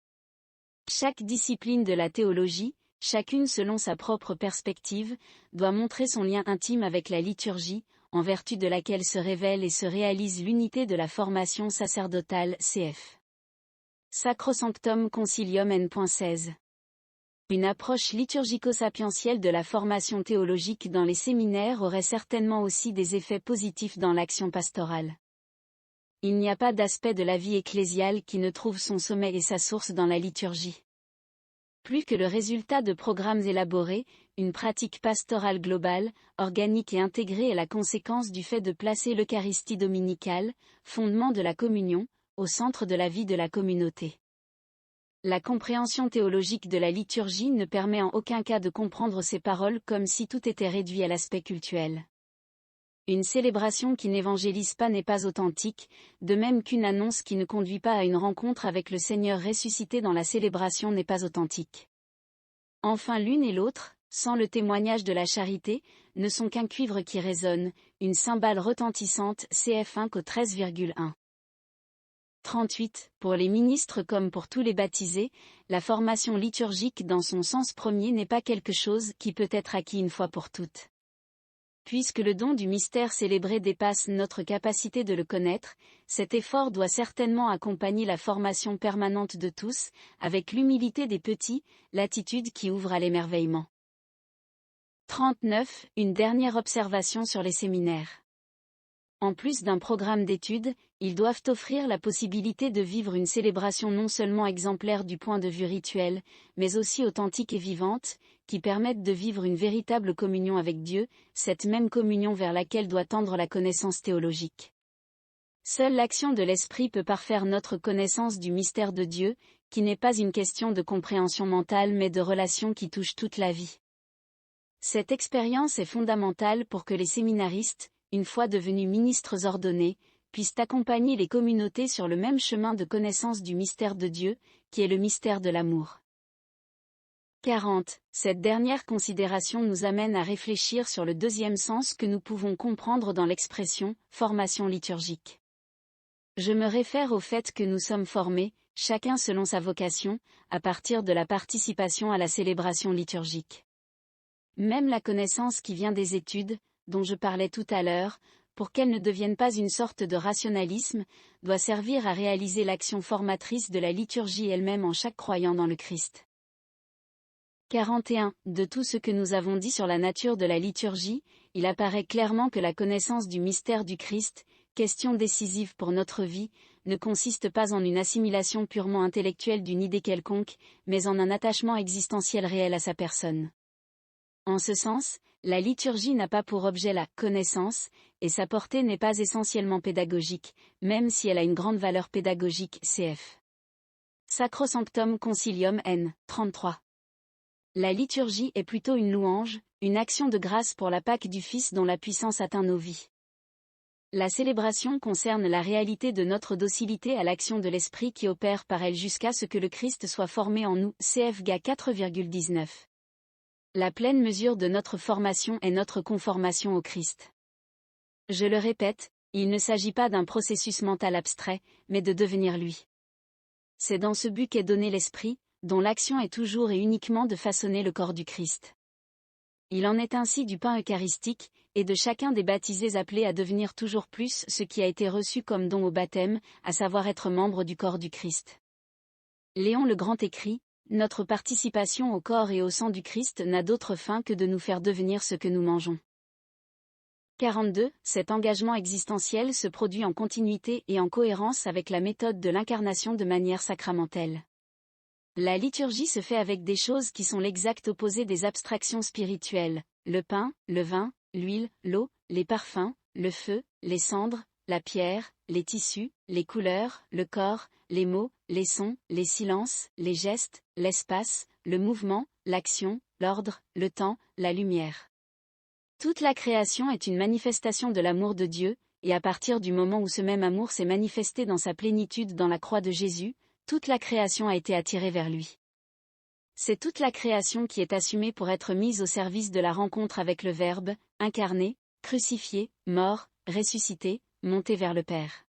[SPEAKER 1] Chaque discipline de la théologie, chacune selon sa propre perspective, doit montrer son lien intime avec la liturgie, en vertu de laquelle se révèle et se réalise l'unité de la formation sacerdotale cf. Sacrosanctum Concilium n.16. Une approche liturgico-sapientielle de la formation théologique dans les séminaires aurait certainement aussi des effets positifs dans l'action pastorale. Il n'y a pas d'aspect de la vie ecclésiale qui ne trouve son sommet et sa source dans la liturgie. Plus que le résultat de programmes élaborés, une pratique pastorale globale, organique et intégrée est la conséquence du fait de placer l'Eucharistie dominicale, fondement de la communion, au centre de la vie de la communauté. La compréhension théologique de la liturgie ne permet en aucun cas de comprendre ces paroles comme si tout était réduit à l'aspect cultuel. Une célébration qui n'évangélise pas n'est pas authentique, de même qu'une annonce qui ne conduit pas à une rencontre avec le Seigneur ressuscité dans la célébration n'est pas authentique. Enfin l'une et l'autre, sans le témoignage de la charité, ne sont qu'un cuivre qui résonne, une cymbale retentissante cf 1 Cor 13,1. 38. Pour les ministres comme pour tous les baptisés, la formation liturgique dans son sens premier n'est pas quelque chose qui peut être acquis une fois pour toutes. Puisque le don du mystère célébré dépasse notre capacité de le connaître, cet effort doit certainement accompagner la formation permanente de tous, avec l'humilité des petits, l'attitude qui ouvre à l'émerveillement. 39. Une dernière observation sur les séminaires. En plus d'un programme d'études, ils doivent offrir la possibilité de vivre une célébration non seulement exemplaire du point de vue rituel, mais aussi authentique et vivante, qui permette de vivre une véritable communion avec Dieu, cette même communion vers laquelle doit tendre la connaissance théologique. Seule l'action de l'Esprit peut parfaire notre connaissance du mystère de Dieu, qui n'est pas une question de compréhension mentale mais de relation qui touche toute la vie. Cette expérience est fondamentale pour que les séminaristes, une fois devenus ministres ordonnés, puissent accompagner les communautés sur le même chemin de connaissance du mystère de Dieu, qui est le mystère de l'amour. 40. Cette dernière considération nous amène à réfléchir sur le deuxième sens que nous pouvons comprendre dans l'expression « formation liturgique ». Je me réfère au fait que nous sommes formés, chacun selon sa vocation, à partir de la participation à la célébration liturgique. Même la connaissance qui vient des études, dont je parlais tout à l'heure, pour qu'elle ne devienne pas une sorte de rationalisme, doit servir à réaliser l'action formatrice de la liturgie elle-même en chaque croyant dans le Christ. 41. De tout ce que nous avons dit sur la nature de la liturgie, il apparaît clairement que la connaissance du mystère du Christ, question décisive pour notre vie, ne consiste pas en une assimilation purement intellectuelle d'une idée quelconque, mais en un attachement existentiel réel à sa personne. En ce sens, la liturgie n'a pas pour objet la connaissance, et sa portée n'est pas essentiellement pédagogique, même si elle a une grande valeur pédagogique cf. Sacrosanctum Concilium n. 33. La liturgie est plutôt une louange, une action de grâce pour la Pâque du Fils dont la puissance atteint nos vies. La célébration concerne la réalité de notre docilité à l'action de l'Esprit qui opère par elle jusqu'à ce que le Christ soit formé en nous, cf. Gal 4,19. La pleine mesure de notre formation est notre conformation au Christ. Je le répète, il ne s'agit pas d'un processus mental abstrait, mais de devenir lui. C'est dans ce but qu'est donné l'Esprit, dont l'action est toujours et uniquement de façonner le corps du Christ. Il en est ainsi du pain eucharistique, et de chacun des baptisés appelés à devenir toujours plus ce qui a été reçu comme don au baptême, à savoir être membre du corps du Christ. Léon le Grand écrit, « Notre participation au corps et au sang du Christ n'a d'autre fin que de nous faire devenir ce que nous mangeons. » 42. Cet engagement existentiel se produit en continuité et en cohérence avec la méthode de l'incarnation de manière sacramentelle. La liturgie se fait avec des choses qui sont l'exact opposé des abstractions spirituelles, le pain, le vin, l'huile, l'eau, les parfums, le feu, les cendres, la pierre, les tissus, les couleurs, le corps, les mots, les sons, les silences, les gestes, l'espace, le mouvement, l'action, l'ordre, le temps, la lumière. Toute la création est une manifestation de l'amour de Dieu, et à partir du moment où ce même amour s'est manifesté dans sa plénitude dans la croix de Jésus, toute la création a été attirée vers lui. C'est toute la création qui est assumée pour être mise au service de la rencontre avec le Verbe, incarné, crucifié, mort, ressuscité, monté vers le Père.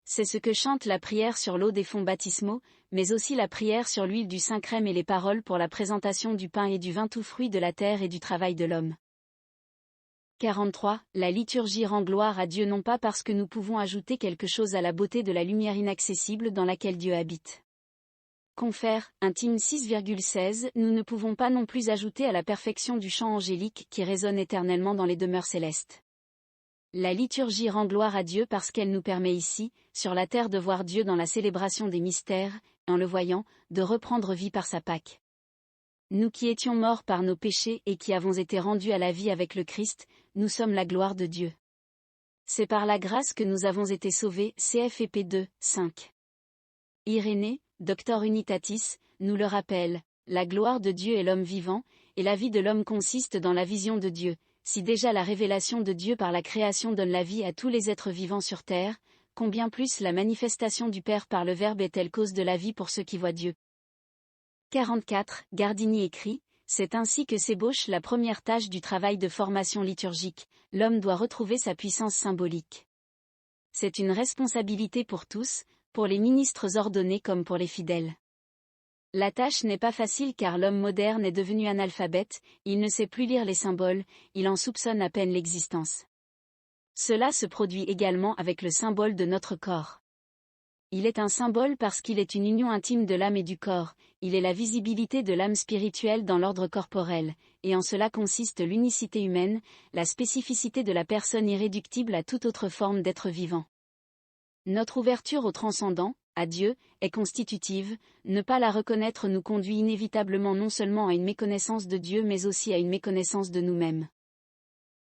[SPEAKER 1] C'est ce que chante la prière sur l'eau des fonts baptismaux, mais aussi la prière sur l'huile du Saint-Crème et les paroles pour la présentation du pain et du vin, tout fruit de la terre et du travail de l'homme. 43. La liturgie rend gloire à Dieu non pas parce que nous pouvons ajouter quelque chose à la beauté de la lumière inaccessible dans laquelle Dieu habite. Confère, intime 6,16. Nous ne pouvons pas non plus ajouter à la perfection du chant angélique qui résonne éternellement dans les demeures célestes. La liturgie rend gloire à Dieu parce qu'elle nous permet ici, sur la terre, de voir Dieu dans la célébration des mystères, en le voyant, de reprendre vie par sa Pâque. Nous qui étions morts par nos péchés et qui avons été rendus à la vie avec le Christ, nous sommes la gloire de Dieu. C'est par la grâce que nous avons été sauvés. CFEP 2, 5. Irénée, Doctor Unitatis, nous le rappelle, la gloire de Dieu est l'homme vivant, et la vie de l'homme consiste dans la vision de Dieu. Si déjà la révélation de Dieu par la création donne la vie à tous les êtres vivants sur terre, combien plus la manifestation du Père par le Verbe est-elle cause de la vie pour ceux qui voient Dieu. 44. Gardini écrit, c'est ainsi que s'ébauche la première tâche du travail de formation liturgique, l'homme doit retrouver sa puissance symbolique. C'est une responsabilité pour tous, pour les ministres ordonnés comme pour les fidèles. La tâche n'est pas facile car l'homme moderne est devenu analphabète, il ne sait plus lire les symboles, il en soupçonne à peine l'existence. Cela se produit également avec le symbole de notre corps. Il est un symbole parce qu'il est une union intime de l'âme et du corps, il est la visibilité de l'âme spirituelle dans l'ordre corporel, et en cela consiste l'unicité humaine, la spécificité de la personne irréductible à toute autre forme d'être vivant. Notre ouverture au transcendant, à Dieu, est constitutive, ne pas la reconnaître nous conduit inévitablement non seulement à une méconnaissance de Dieu mais aussi à une méconnaissance de nous-mêmes.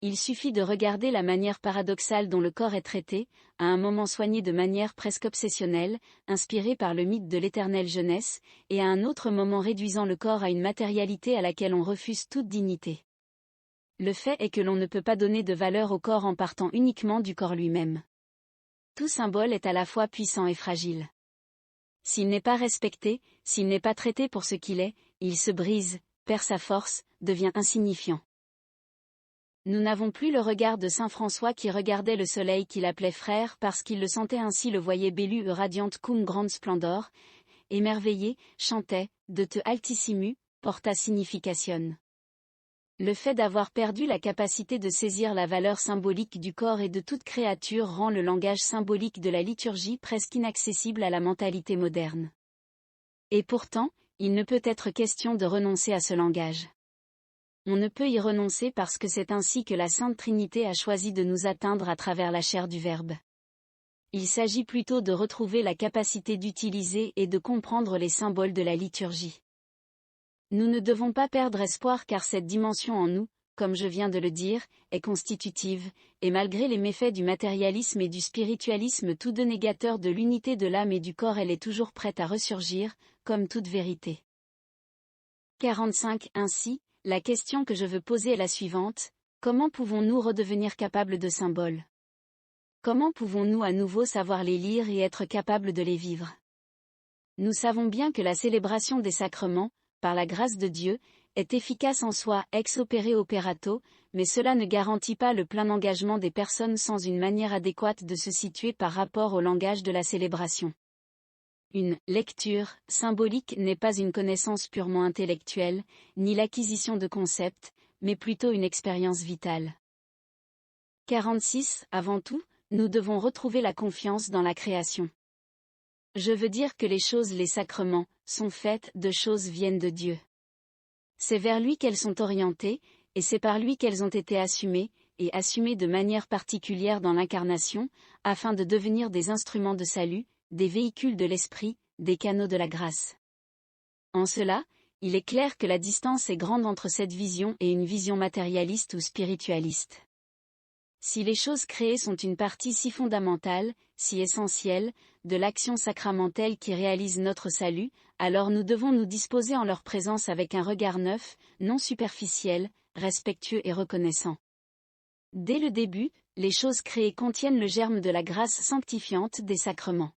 [SPEAKER 1] Il suffit de regarder la manière paradoxale dont le corps est traité, à un moment soigné de manière presque obsessionnelle, inspiré par le mythe de l'éternelle jeunesse, et à un autre moment réduisant le corps à une matérialité à laquelle on refuse toute dignité. Le fait est que l'on ne peut pas donner de valeur au corps en partant uniquement du corps lui-même. Tout symbole est à la fois puissant et fragile. S'il n'est pas respecté, s'il n'est pas traité pour ce qu'il est, il se brise, perd sa force, devient insignifiant. Nous n'avons plus le regard de saint François qui regardait le soleil qu'il appelait frère parce qu'il le sentait ainsi, le voyait bellu radiante cum grande splendor, émerveillé, chantait, de te altissimu, porta signification. Le fait d'avoir perdu la capacité de saisir la valeur symbolique du corps et de toute créature rend le langage symbolique de la liturgie presque inaccessible à la mentalité moderne. Et pourtant, il ne peut être question de renoncer à ce langage. On ne peut y renoncer parce que c'est ainsi que la Sainte Trinité a choisi de nous atteindre à travers la chair du Verbe. Il s'agit plutôt de retrouver la capacité d'utiliser et de comprendre les symboles de la liturgie. Nous ne devons pas perdre espoir car cette dimension en nous, comme je viens de le dire, est constitutive, et malgré les méfaits du matérialisme et du spiritualisme tous deux négateurs de l'unité de l'âme et du corps, elle est toujours prête à ressurgir, comme toute vérité. 45. Ainsi, la question que je veux poser est la suivante, comment pouvons-nous redevenir capables de symboles? Comment pouvons-nous à nouveau savoir les lire et être capables de les vivre? Nous savons bien que la célébration des sacrements, par la grâce de Dieu, est efficace en soi ex opere operato, mais cela ne garantit pas le plein engagement des personnes sans une manière adéquate de se situer par rapport au langage de la célébration. Une lecture symbolique n'est pas une connaissance purement intellectuelle, ni l'acquisition de concepts, mais plutôt une expérience vitale. 46. Avant tout, nous devons retrouver la confiance dans la création. Je veux dire que les choses, les sacrements, sont faites de choses viennent de Dieu. C'est vers lui qu'elles sont orientées, et c'est par lui qu'elles ont été assumées, et assumées de manière particulière dans l'incarnation, afin de devenir des instruments de salut, des véhicules de l'esprit, des canaux de la grâce. En cela, il est clair que la distance est grande entre cette vision et une vision matérialiste ou spiritualiste. Si les choses créées sont une partie si fondamentale, si essentielle, de l'action sacramentelle qui réalise notre salut, alors nous devons nous disposer en leur présence avec un regard neuf, non superficiel, respectueux et reconnaissant. Dès le début, les choses créées contiennent le germe de la grâce sanctifiante des sacrements.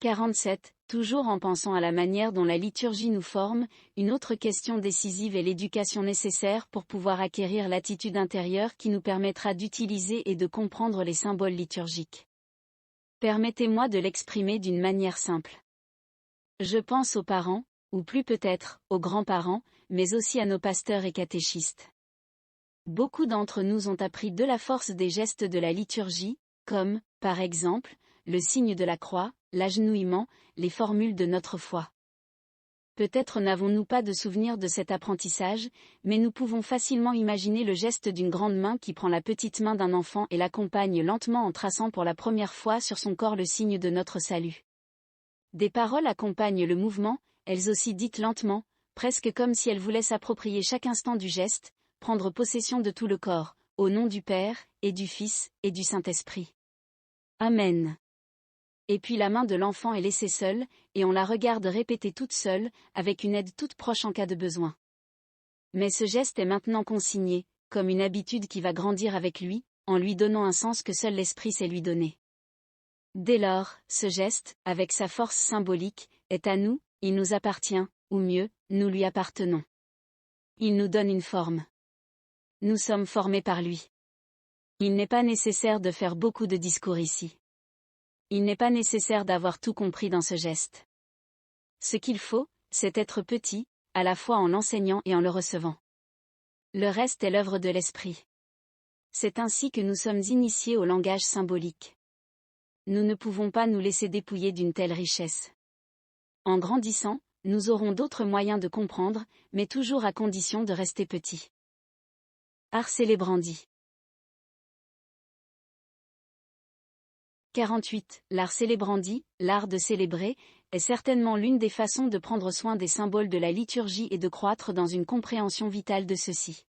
[SPEAKER 1] 47. Toujours en pensant à la manière dont la liturgie nous forme, une autre question décisive est l'éducation nécessaire pour pouvoir acquérir l'attitude intérieure qui nous permettra d'utiliser et de comprendre les symboles liturgiques. Permettez-moi de l'exprimer d'une manière simple. Je pense aux parents, ou plus peut-être, aux grands-parents, mais aussi à nos pasteurs et catéchistes. Beaucoup d'entre nous ont appris de la force des gestes de la liturgie, comme, par exemple, le signe de la croix, l'agenouillement, les formules de notre foi. Peut-être n'avons-nous pas de souvenir de cet apprentissage, mais nous pouvons facilement imaginer le geste d'une grande main qui prend la petite main d'un enfant et l'accompagne lentement en traçant pour la première fois sur son corps le signe de notre salut. Des paroles accompagnent le mouvement, elles aussi dites lentement, presque comme si elles voulaient s'approprier chaque instant du geste, prendre possession de tout le corps, au nom du Père, et du Fils, et du Saint-Esprit. Amen. Et puis la main de l'enfant est laissée seule, et on la regarde répéter toute seule, avec une aide toute proche en cas de besoin. Mais ce geste est maintenant consigné, comme une habitude qui va grandir avec lui, en lui donnant un sens que seul l'Esprit sait lui donner. Dès lors, ce geste, avec sa force symbolique, est à nous, il nous appartient, ou mieux, nous lui appartenons. Il nous donne une forme. Nous sommes formés par lui. Il n'est pas nécessaire de faire beaucoup de discours ici. Il n'est pas nécessaire d'avoir tout compris dans ce geste. Ce qu'il faut, c'est être petit, à la fois en l'enseignant et en le recevant. Le reste est l'œuvre de l'Esprit. C'est ainsi que nous sommes initiés au langage symbolique. Nous ne pouvons pas nous laisser dépouiller d'une telle richesse. En grandissant, nous aurons d'autres moyens de comprendre, mais toujours à condition de rester petits. Ars celebrandi. 48. L'art celebrandi, l'art de célébrer, est certainement l'une des façons de prendre soin des symboles de la liturgie et de croître dans une compréhension vitale de ceux-ci.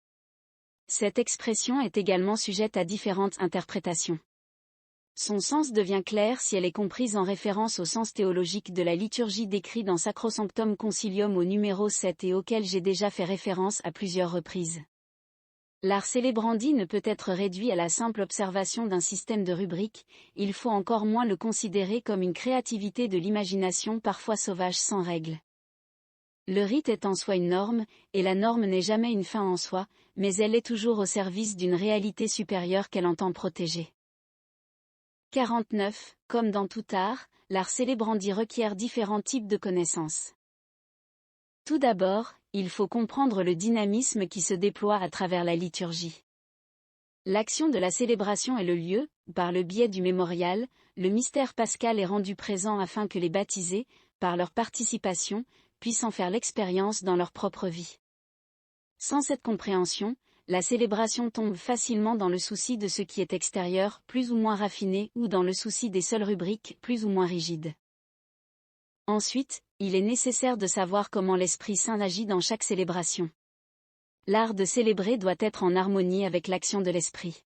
[SPEAKER 1] Cette expression est également sujette à différentes interprétations. Son sens devient clair si elle est comprise en référence au sens théologique de la liturgie décrit dans Sacrosanctum Concilium au numéro 7 et auquel j'ai déjà fait référence à plusieurs reprises. L'art celebrandi ne peut être réduit à la simple observation d'un système de rubriques, il faut encore moins le considérer comme une créativité de l'imagination parfois sauvage sans règles. Le rite est en soi une norme, et la norme n'est jamais une fin en soi, mais elle est toujours au service d'une réalité supérieure qu'elle entend protéger. 49. Comme dans tout art, l'art celebrandi requiert différents types de connaissances. Tout d'abord, il faut comprendre le dynamisme qui se déploie à travers la liturgie. L'action de la célébration est le lieu, par le biais du mémorial, le mystère pascal est rendu présent afin que les baptisés, par leur participation, puissent en faire l'expérience dans leur propre vie. Sans cette compréhension, la célébration tombe facilement dans le souci de ce qui est extérieur, plus ou moins raffiné, ou dans le souci des seules rubriques, plus ou moins rigides. Ensuite, il est nécessaire de savoir comment l'Esprit Saint agit dans chaque célébration. L'art de célébrer doit être en harmonie avec l'action de l'Esprit.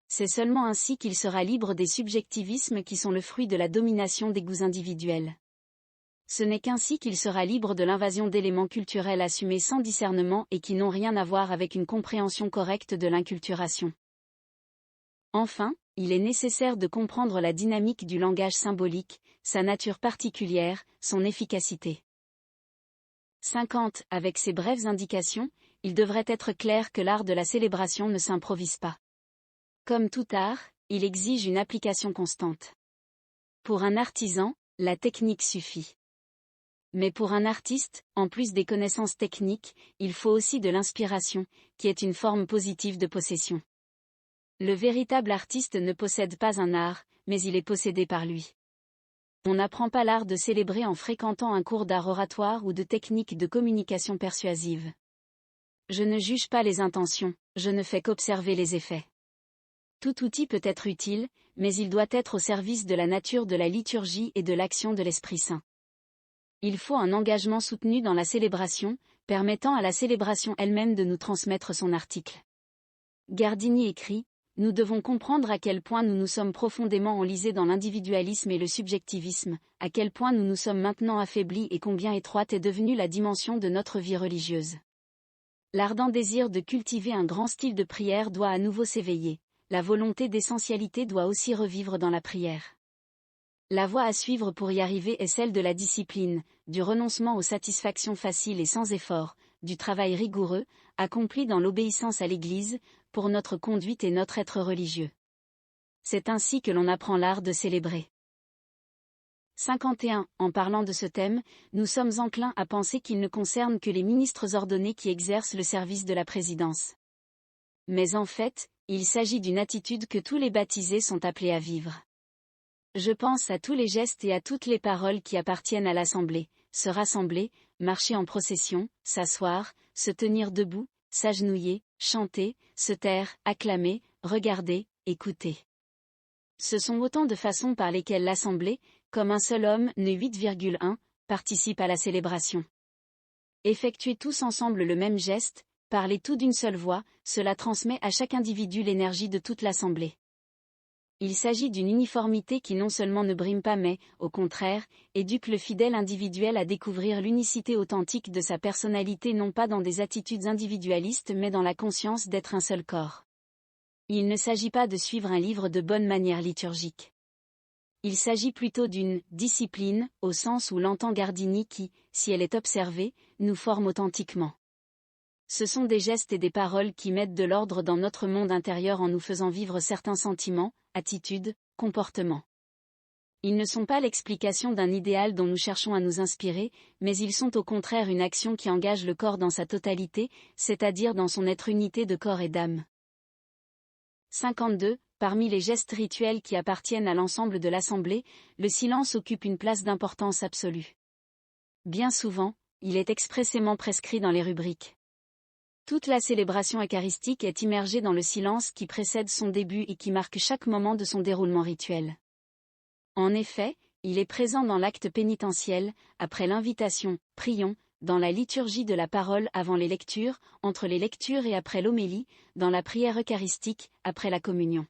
[SPEAKER 1] C'est seulement ainsi qu'il sera libre des subjectivismes qui sont le fruit de la domination des goûts individuels. Ce n'est qu'ainsi qu'il sera libre de l'invasion d'éléments culturels assumés sans discernement et qui n'ont rien à voir avec une compréhension correcte de l'inculturation. Enfin, il est nécessaire de comprendre la dynamique du langage symbolique, sa nature particulière, son efficacité. 50. Avec ces brèves indications, il devrait être clair que l'art de la célébration ne s'improvise pas. Comme tout art, il exige une application constante. Pour un artisan, la technique suffit. Mais pour un artiste, en plus des connaissances techniques, il faut aussi de l'inspiration, qui est une forme positive de possession. Le véritable artiste ne possède pas un art, mais il est possédé par lui. On n'apprend pas l'art de célébrer en fréquentant un cours d'art oratoire ou de technique de communication persuasive. Je ne juge pas les intentions, je ne fais qu'observer les effets. Tout outil peut être utile, mais il doit être au service de la nature de la liturgie et de l'action de l'Esprit Saint. Il faut un engagement soutenu dans la célébration, permettant à la célébration elle-même de nous transmettre son article. Gardini écrit, « Nous devons comprendre à quel point nous nous sommes profondément enlisés dans l'individualisme et le subjectivisme, à quel point nous nous sommes maintenant affaiblis et combien étroite est devenue la dimension de notre vie religieuse. L'ardent désir de cultiver un grand style de prière doit à nouveau s'éveiller, la volonté d'essentialité doit aussi revivre dans la prière. La voie à suivre pour y arriver est celle de la discipline, du renoncement aux satisfactions faciles et sans effort, du travail rigoureux, accompli dans l'obéissance à l'Église, pour notre conduite et notre être religieux. C'est ainsi que l'on apprend l'art de célébrer. 51. En parlant de ce thème, nous sommes enclins à penser qu'il ne concerne que les ministres ordonnés qui exercent le service de la présidence. Mais en fait, il s'agit d'une attitude que tous les baptisés sont appelés à vivre. Je pense à tous les gestes et à toutes les paroles qui appartiennent à l'assemblée: se rassembler, marcher en procession, s'asseoir, se tenir debout, s'agenouiller, chanter, se taire, acclamer, regarder, écouter. Ce sont autant de façons par lesquelles l'assemblée, comme un seul homme, né 8,1, participe à la célébration. Effectuer tous ensemble le même geste, parler tout d'une seule voix, cela transmet à chaque individu l'énergie de toute l'assemblée. Il s'agit d'une uniformité qui non seulement ne brime pas mais, au contraire, éduque le fidèle individuel à découvrir l'unicité authentique de sa personnalité non pas dans des attitudes individualistes mais dans la conscience d'être un seul corps. Il ne s'agit pas de suivre un livre de bonne manière liturgique. Il s'agit plutôt d'une « discipline » au sens où l'entend Gardini qui, si elle est observée, nous forme authentiquement. Ce sont des gestes et des paroles qui mettent de l'ordre dans notre monde intérieur en nous faisant vivre certains sentiments, attitudes, comportements. Ils ne sont pas l'explication d'un idéal dont nous cherchons à nous inspirer, mais ils sont au contraire une action qui engage le corps dans sa totalité, c'est-à-dire dans son être unité de corps et d'âme. 52. Parmi les gestes rituels qui appartiennent à l'ensemble de l'assemblée, le silence occupe une place d'importance absolue. Bien souvent, il est expressément prescrit dans les rubriques. Toute la célébration eucharistique est immergée dans le silence qui précède son début et qui marque chaque moment de son déroulement rituel. En effet, il est présent dans l'acte pénitentiel, après l'invitation, prions, dans la liturgie de la parole avant les lectures, entre les lectures et après l'homélie, dans la prière eucharistique, après la communion.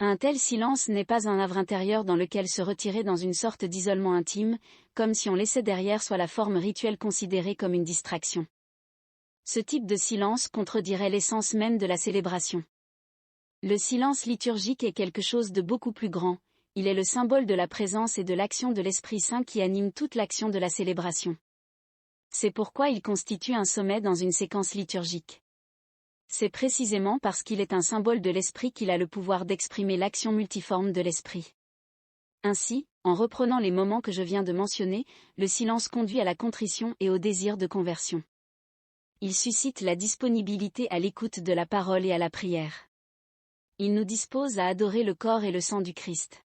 [SPEAKER 1] Un tel silence n'est pas un havre intérieur dans lequel se retirer dans une sorte d'isolement intime, comme si on laissait derrière soi la forme rituelle considérée comme une distraction. Ce type de silence contredirait l'essence même de la célébration. Le silence liturgique est quelque chose de beaucoup plus grand, il est le symbole de la présence et de l'action de l'Esprit Saint qui anime toute l'action de la célébration. C'est pourquoi il constitue un sommet dans une séquence liturgique. C'est précisément parce qu'il est un symbole de l'Esprit qu'il a le pouvoir d'exprimer l'action multiforme de l'Esprit. Ainsi, en reprenant les moments que je viens de mentionner, le silence conduit à la contrition et au désir de conversion. Il suscite la disponibilité à l'écoute de la parole et à la prière. Il nous dispose à adorer le corps et le sang du Christ.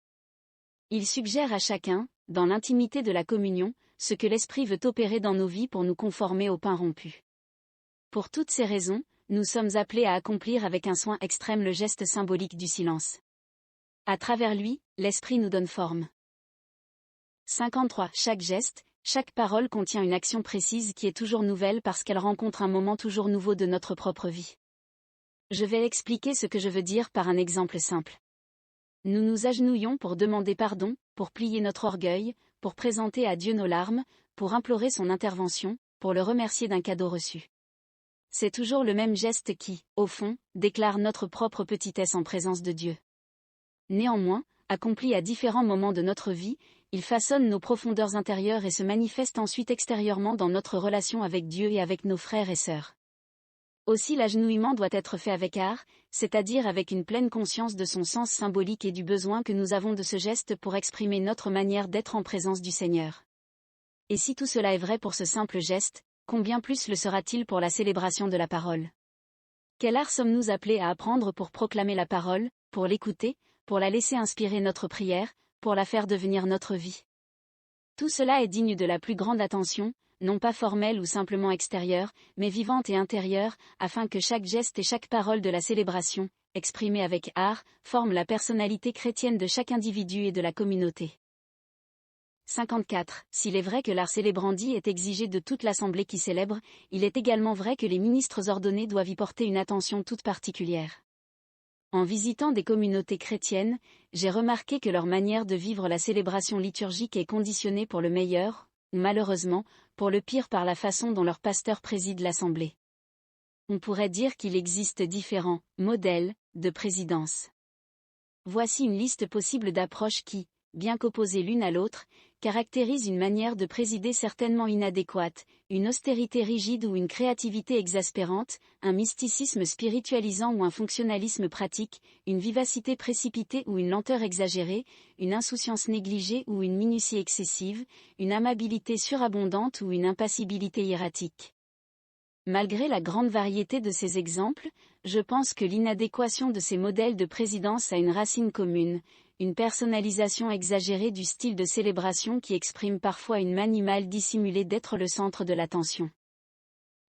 [SPEAKER 1] Il suggère à chacun, dans l'intimité de la communion, ce que l'Esprit veut opérer dans nos vies pour nous conformer au pain rompu. Pour toutes ces raisons, nous sommes appelés à accomplir avec un soin extrême le geste symbolique du silence. À travers lui, l'Esprit nous donne forme. 53. Chaque geste, chaque parole contient une action précise qui est toujours nouvelle parce qu'elle rencontre un moment toujours nouveau de notre propre vie. Je vais expliquer ce que je veux dire par un exemple simple. Nous nous agenouillons pour demander pardon, pour plier notre orgueil, pour présenter à Dieu nos larmes, pour implorer son intervention, pour le remercier d'un cadeau reçu. C'est toujours le même geste qui, au fond, déclare notre propre petitesse en présence de Dieu. Néanmoins, accompli à différents moments de notre vie, il façonne nos profondeurs intérieures et se manifeste ensuite extérieurement dans notre relation avec Dieu et avec nos frères et sœurs. Aussi l'agenouillement doit être fait avec art, c'est-à-dire avec une pleine conscience de son sens symbolique et du besoin que nous avons de ce geste pour exprimer notre manière d'être en présence du Seigneur. Et si tout cela est vrai pour ce simple geste, combien plus le sera-t-il pour la célébration de la parole? Quel art sommes-nous appelés à apprendre pour proclamer la parole, pour l'écouter, pour la laisser inspirer notre prière, pour la faire devenir notre vie? Tout cela est digne de la plus grande attention, non pas formelle ou simplement extérieure, mais vivante et intérieure, afin que chaque geste et chaque parole de la célébration, exprimée avec art, forme la personnalité chrétienne de chaque individu et de la communauté. 54. S'il est vrai que l'art célébrandi est exigé de toute l'assemblée qui célèbre, il est également vrai que les ministres ordonnés doivent y porter une attention toute particulière. En visitant des communautés chrétiennes, j'ai remarqué que leur manière de vivre la célébration liturgique est conditionnée pour le meilleur, ou malheureusement, pour le pire par la façon dont leur pasteur préside l'assemblée. On pourrait dire qu'il existe différents modèles de présidence. Voici une liste possible d'approches qui, bien qu'opposées l'une à l'autre, caractérise une manière de présider certainement inadéquate, une austérité rigide ou une créativité exaspérante, un mysticisme spiritualisant ou un fonctionnalisme pratique, une vivacité précipitée ou une lenteur exagérée, une insouciance négligée ou une minutie excessive, une amabilité surabondante ou une impassibilité hiératique. Malgré la grande variété de ces exemples, je pense que l'inadéquation de ces modèles de présidence a une racine commune, une personnalisation exagérée du style de célébration qui exprime parfois une manie mal dissimulée d'être le centre de l'attention.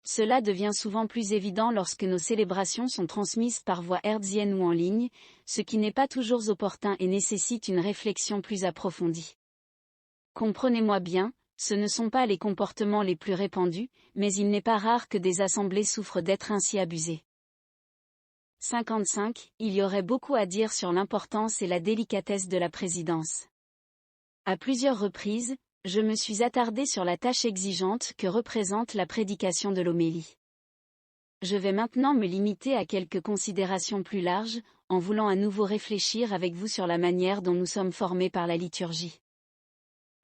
[SPEAKER 1] Cela devient souvent plus évident lorsque nos célébrations sont transmises par voie hertzienne ou en ligne, ce qui n'est pas toujours opportun et nécessite une réflexion plus approfondie. Comprenez-moi bien, ce ne sont pas les comportements les plus répandus, mais il n'est pas rare que des assemblées souffrent d'être ainsi abusées. 55. Il y aurait beaucoup à dire sur l'importance et la délicatesse de la présidence. À plusieurs reprises, je me suis attardé sur la tâche exigeante que représente la prédication de l'homélie. Je vais maintenant me limiter à quelques considérations plus larges, en voulant à nouveau réfléchir avec vous sur la manière dont nous sommes formés par la liturgie.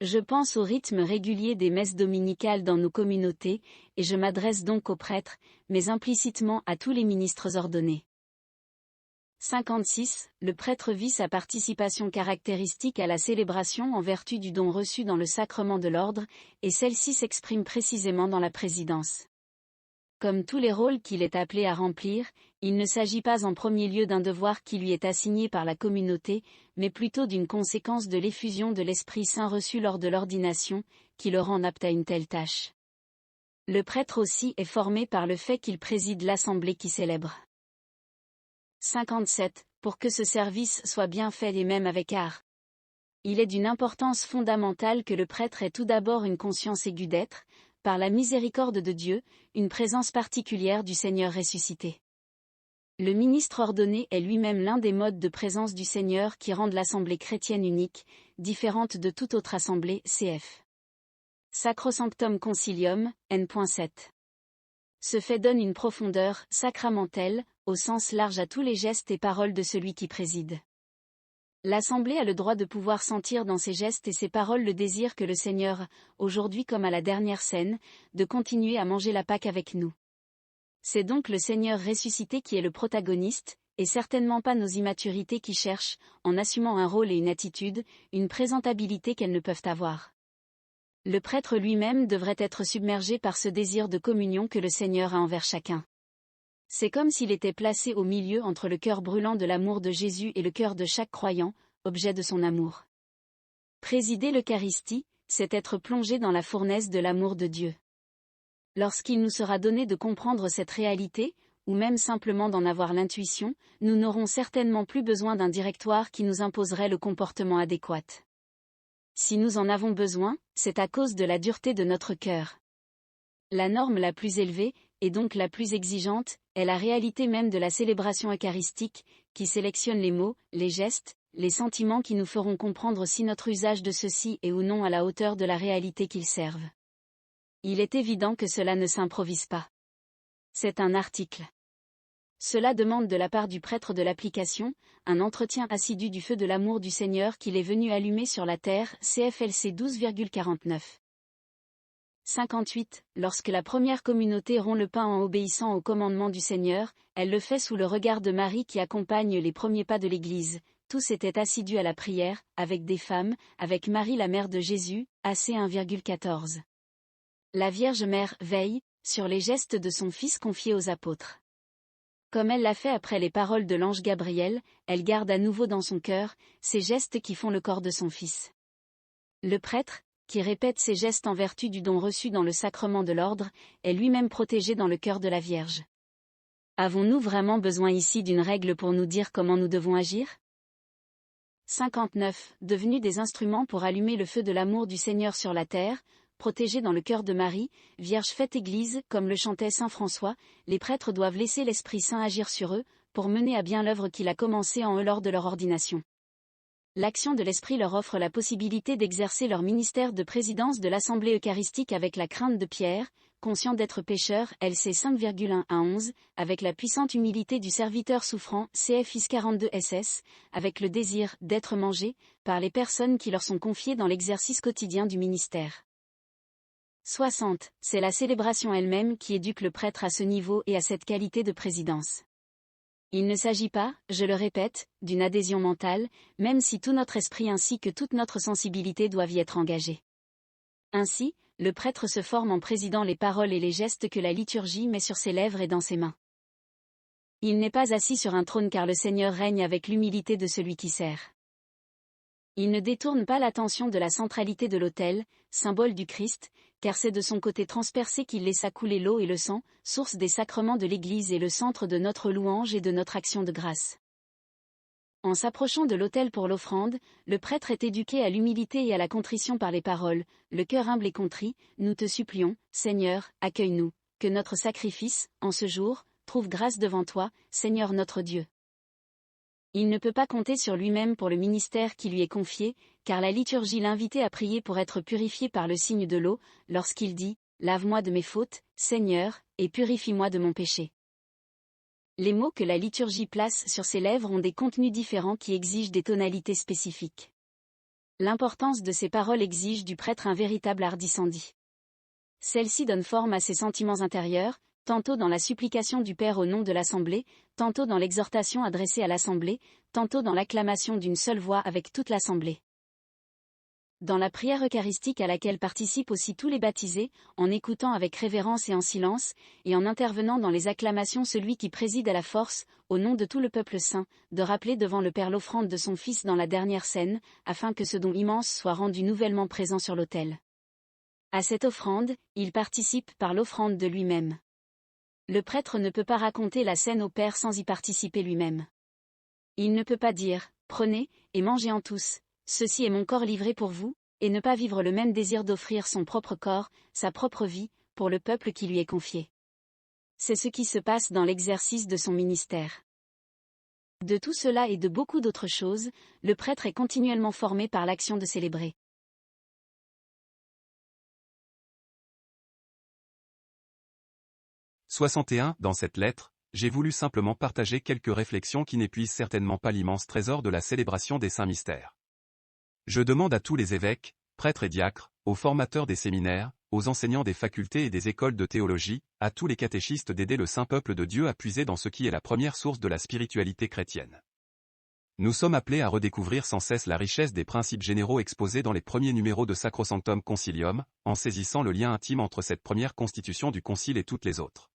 [SPEAKER 1] Je pense au rythme régulier des messes dominicales dans nos communautés, et je m'adresse donc aux prêtres, mais implicitement à tous les ministres ordonnés. 56. Le prêtre vit sa participation caractéristique à la célébration en vertu du don reçu dans le sacrement de l'ordre, et celle-ci s'exprime précisément dans la présidence. Comme tous les rôles qu'il est appelé à remplir, il ne s'agit pas en premier lieu d'un devoir qui lui est assigné par la communauté, mais plutôt d'une conséquence de l'effusion de l'Esprit Saint reçu lors de l'ordination, qui le rend apte à une telle tâche. Le prêtre aussi est formé par le fait qu'il préside l'assemblée qui célèbre. 57. Pour que ce service soit bien fait et même avec art. Il est d'une importance fondamentale que le prêtre ait tout d'abord une conscience aiguë d'être, par la miséricorde de Dieu, une présence particulière du Seigneur ressuscité. Le ministre ordonné est lui-même l'un des modes de présence du Seigneur qui rendent l'assemblée chrétienne unique, différente de toute autre assemblée, cf. Sacrosanctum Concilium, n.7. Ce fait donne une profondeur sacramentelle, au sens large à tous les gestes et paroles de celui qui préside. L'Assemblée a le droit de pouvoir sentir dans ses gestes et ses paroles le désir que le Seigneur, aujourd'hui comme à la dernière scène, de continuer à manger la Pâque avec nous. C'est donc le Seigneur ressuscité qui est le protagoniste, et certainement pas nos immaturités qui cherchent, en assumant un rôle et une attitude, une présentabilité qu'elles ne peuvent avoir. Le prêtre lui-même devrait être submergé par ce désir de communion que le Seigneur a envers chacun. C'est comme s'il était placé au milieu entre le cœur brûlant de l'amour de Jésus et le cœur de chaque croyant, objet de son amour. Présider l'Eucharistie, c'est être plongé dans la fournaise de l'amour de Dieu. Lorsqu'il nous sera donné de comprendre cette réalité, ou même simplement d'en avoir l'intuition, nous n'aurons certainement plus besoin d'un directoire qui nous imposerait le comportement adéquat. Si nous en avons besoin, c'est à cause de la dureté de notre cœur. La norme la plus élevée, et donc la plus exigeante, est la réalité même de la célébration eucharistique, qui sélectionne les mots, les gestes, les sentiments qui nous feront comprendre si notre usage de ceux-ci est ou non à la hauteur de la réalité qu'ils servent. Il est évident que cela ne s'improvise pas. C'est un article. Cela demande de la part du prêtre de l'application, un entretien assidu du feu de l'amour du Seigneur qu'il est venu allumer sur la terre, CFLC 12,49. 58. Lorsque la première communauté rompt le pain en obéissant au commandement du Seigneur, elle le fait sous le regard de Marie qui accompagne les premiers pas de l'Église. Tous étaient assidus à la prière, avec des femmes, avec Marie la mère de Jésus, AC 1,14. La Vierge Mère veille, sur les gestes de son Fils confiés aux apôtres. Comme elle l'a fait après les paroles de l'ange Gabriel, elle garde à nouveau dans son cœur, ces gestes qui font le corps de son Fils. Le prêtre, qui répète ces gestes en vertu du don reçu dans le sacrement de l'ordre, est lui-même protégé dans le cœur de la Vierge. Avons-nous vraiment besoin ici d'une règle pour nous dire comment nous devons agir ? 59. Devenus des instruments pour allumer le feu de l'amour du Seigneur sur la terre, protégés dans le cœur de Marie, Vierge faite Église, comme le chantait saint François, les prêtres doivent laisser l'Esprit Saint agir sur eux, pour mener à bien l'œuvre qu'il a commencée en eux lors de leur ordination. L'action de l'Esprit leur offre la possibilité d'exercer leur ministère de présidence de l'Assemblée eucharistique avec la crainte de Pierre, conscient d'être pécheur, LC 5,1 à 11, avec la puissante humilité du serviteur souffrant, CFIS 42 SS, avec le désir d'être mangé par les personnes qui leur sont confiées dans l'exercice quotidien du ministère. 60. C'est la célébration elle-même qui éduque le prêtre à ce niveau et à cette qualité de présidence. Il ne s'agit pas, je le répète, d'une adhésion mentale, même si tout notre esprit ainsi que toute notre sensibilité doivent y être engagés. Ainsi, le prêtre se forme en présidant les paroles et les gestes que la liturgie met sur ses lèvres et dans ses mains. Il n'est pas assis sur un trône car le Seigneur règne avec l'humilité de celui qui sert. Il ne détourne pas l'attention de la centralité de l'autel, symbole du Christ, car c'est de son côté transpercé qu'il laissa couler l'eau et le sang, source des sacrements de l'Église et le centre de notre louange et de notre action de grâce. En s'approchant de l'autel pour l'offrande, le prêtre est éduqué à l'humilité et à la contrition par les paroles, le cœur humble et contrit, nous te supplions, Seigneur, accueille-nous, que notre sacrifice, en ce jour, trouve grâce devant toi, Seigneur notre Dieu. Il ne peut pas compter sur lui-même pour le ministère qui lui est confié, car la liturgie l'invitait à prier pour être purifié par le signe de l'eau, lorsqu'il dit « Lave-moi de mes fautes, Seigneur, et purifie-moi de mon péché ». Les mots que la liturgie place sur ses lèvres ont des contenus différents qui exigent des tonalités spécifiques. L'importance de ces paroles exige du prêtre un véritable hardissendi. Celle-ci donne forme à ses sentiments intérieurs, tantôt dans la supplication du Père au nom de l'Assemblée, tantôt dans l'exhortation adressée à l'Assemblée, tantôt dans l'acclamation d'une seule voix avec toute l'Assemblée. Dans la prière eucharistique à laquelle participent aussi tous les baptisés, en écoutant avec révérence et en silence, et en intervenant dans les acclamations celui qui préside à la force, au nom de tout le peuple saint, de rappeler devant le Père l'offrande de son Fils dans la dernière scène, afin que ce don immense soit rendu nouvellement présent sur l'autel. À cette offrande, il participe par l'offrande de lui-même. Le prêtre ne peut pas raconter la scène au Père sans y participer lui-même. Il ne peut pas dire « Prenez, et mangez-en tous, ceci est mon corps livré pour vous », et ne pas vivre le même désir d'offrir son propre corps, sa propre vie, pour le peuple qui lui est confié. C'est ce qui se passe dans l'exercice de son ministère. De tout cela et de beaucoup d'autres choses, le prêtre est continuellement formé par l'action de célébrer.
[SPEAKER 2] « 61. Dans cette lettre, j'ai voulu simplement partager quelques réflexions qui n'épuisent certainement pas l'immense trésor de la célébration des saints mystères. Je demande à tous les évêques, prêtres et diacres, aux formateurs des séminaires, aux enseignants des facultés et des écoles de théologie, à tous les catéchistes d'aider le saint peuple de Dieu à puiser dans ce qui est la première source de la spiritualité chrétienne. Nous sommes appelés à redécouvrir sans cesse la richesse des principes généraux exposés dans les premiers numéros de Sacrosanctum Concilium, en saisissant le lien intime entre cette première constitution du Concile et toutes les autres.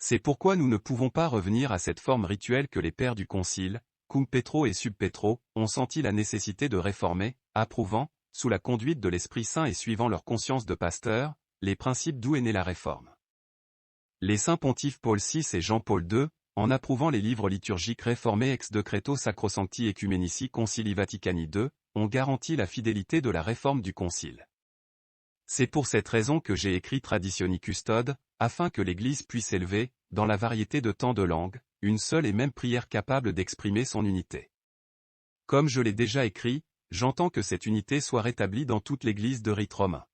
[SPEAKER 2] C'est pourquoi nous ne pouvons pas revenir à cette forme rituelle que les pères du Concile, cum petro et sub petro, ont senti la nécessité de réformer, approuvant, sous la conduite de l'Esprit Saint et suivant leur conscience de pasteur, les principes d'où est née la réforme. Les saints pontifes Paul VI et Jean-Paul II, en approuvant les livres liturgiques réformés ex decreto Sacrosancti Ecumenici Concili Vaticani II, ont garanti la fidélité de la réforme du Concile. C'est pour cette raison que j'ai écrit Traditioni Custode, afin que l'Église puisse élever, dans la variété de tant de langues, une seule et même prière capable d'exprimer son unité. Comme je l'ai déjà écrit, j'entends que cette unité soit rétablie dans toute l'Église de rite romain.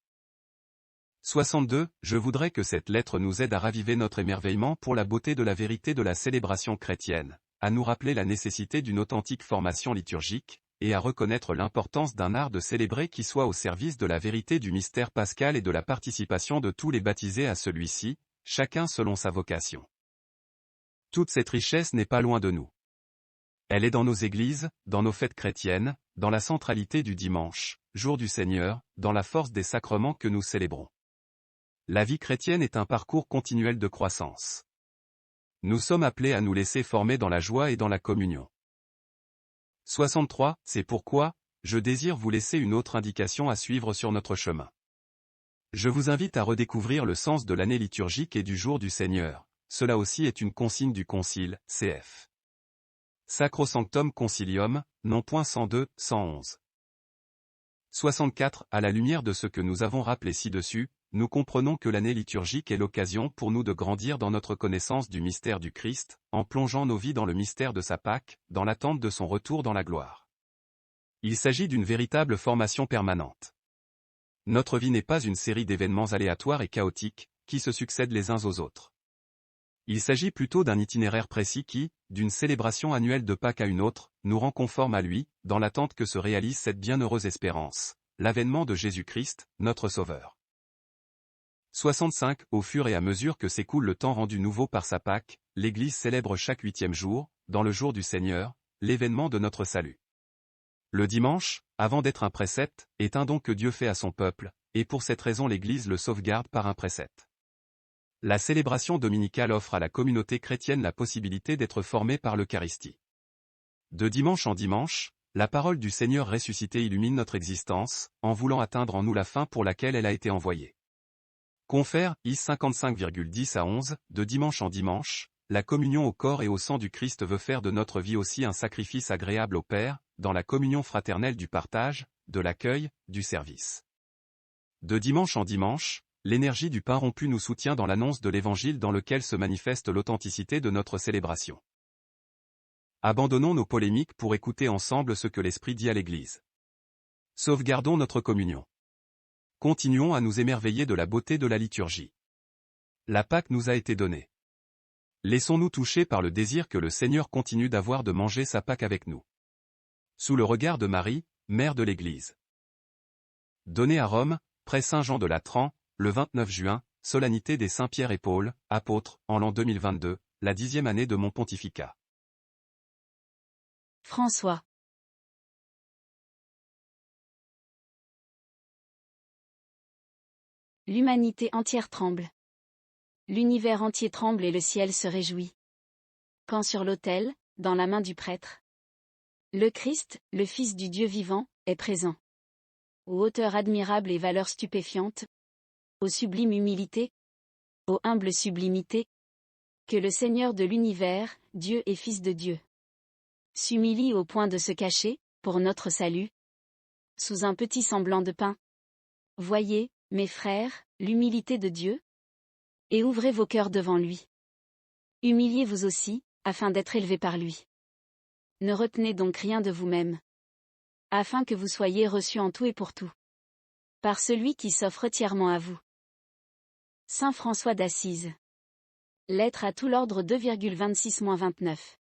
[SPEAKER 2] 62. Je voudrais que cette lettre nous aide à raviver notre émerveillement pour la beauté de la vérité de la célébration chrétienne, à nous rappeler la nécessité d'une authentique formation liturgique, et à reconnaître l'importance d'un art de célébrer qui soit au service de la vérité du mystère pascal et de la participation de tous les baptisés à celui-ci, chacun selon sa vocation. Toute cette richesse n'est pas loin de nous. Elle est dans nos églises, dans nos fêtes chrétiennes, dans la centralité du dimanche, jour du Seigneur, dans la force des sacrements que nous célébrons. La vie chrétienne est un parcours continuel de croissance. Nous sommes appelés à nous laisser former dans la joie et dans la communion. 63. C'est pourquoi, je désire vous laisser une autre indication à suivre sur notre chemin. Je vous invite à redécouvrir le sens de l'année liturgique et du jour du Seigneur. Cela aussi est une consigne du Concile, cf. Sacrosanctum Concilium, non. 102, 111. 64. À la lumière de ce que nous avons rappelé ci-dessus, nous comprenons que l'année liturgique est l'occasion pour nous de grandir dans notre connaissance du mystère du Christ, en plongeant nos vies dans le mystère de sa Pâque, dans l'attente de son retour dans la gloire. Il s'agit d'une véritable formation permanente. Notre vie n'est pas une série d'événements aléatoires et chaotiques, qui se succèdent les uns aux autres. Il s'agit plutôt d'un itinéraire précis qui, d'une célébration annuelle de Pâques à une autre, nous rend conformes à lui, dans l'attente que se réalise cette bienheureuse espérance, l'avènement de Jésus-Christ, notre Sauveur. 65. Au fur et à mesure que s'écoule le temps rendu nouveau par sa Pâque, l'Église célèbre chaque 8e jour, dans le jour du Seigneur, l'événement de notre salut. Le dimanche, avant d'être un précepte, est un don que Dieu fait à son peuple, et pour cette raison l'Église le sauvegarde par un précepte. La célébration dominicale offre à la communauté chrétienne la possibilité d'être formée par l'Eucharistie. De dimanche en dimanche, la parole du Seigneur ressuscité illumine notre existence, en voulant atteindre en nous la fin pour laquelle elle a été envoyée. Confère, Is 55,10 à 11, de dimanche en dimanche, la communion au corps et au sang du Christ veut faire de notre vie aussi un sacrifice agréable au Père, dans la communion fraternelle du partage, de l'accueil, du service. De dimanche en dimanche, l'énergie du pain rompu nous soutient dans l'annonce de l'Évangile dans lequel se manifeste l'authenticité de notre célébration. Abandonnons nos polémiques pour écouter ensemble ce que l'Esprit dit à l'Église. Sauvegardons notre communion. Continuons à nous émerveiller de la beauté de la liturgie. La Pâque nous a été donnée. Laissons-nous toucher par le désir que le Seigneur continue d'avoir de manger sa Pâque avec nous. Sous le regard de Marie, mère de l'Église. Donné à Rome, près Saint-Jean de Latran, le 29 juin, solennité des Saints Pierre et Paul, apôtres, en l'an 2022, la 10e année de mon pontificat.
[SPEAKER 1] François. L'humanité entière tremble. L'univers entier tremble et le ciel se réjouit. Quand sur l'autel, dans la main du prêtre, le Christ, le Fils du Dieu vivant, est présent. Aux hauteurs admirables et valeurs stupéfiantes, aux sublimes humilités, aux humbles sublimité, que le Seigneur de l'univers, Dieu et Fils de Dieu, s'humilie au point de se cacher, pour notre salut, sous un petit semblant de pain. Voyez, mes frères, l'humilité de Dieu, et ouvrez vos cœurs devant lui. Humiliez-vous aussi, afin d'être élevés par lui. Ne retenez donc rien de vous-même, afin que vous soyez reçus en tout et pour tout, par celui qui s'offre entièrement à vous. Saint François d'Assise. Lettre à tout l'ordre 2,26-29.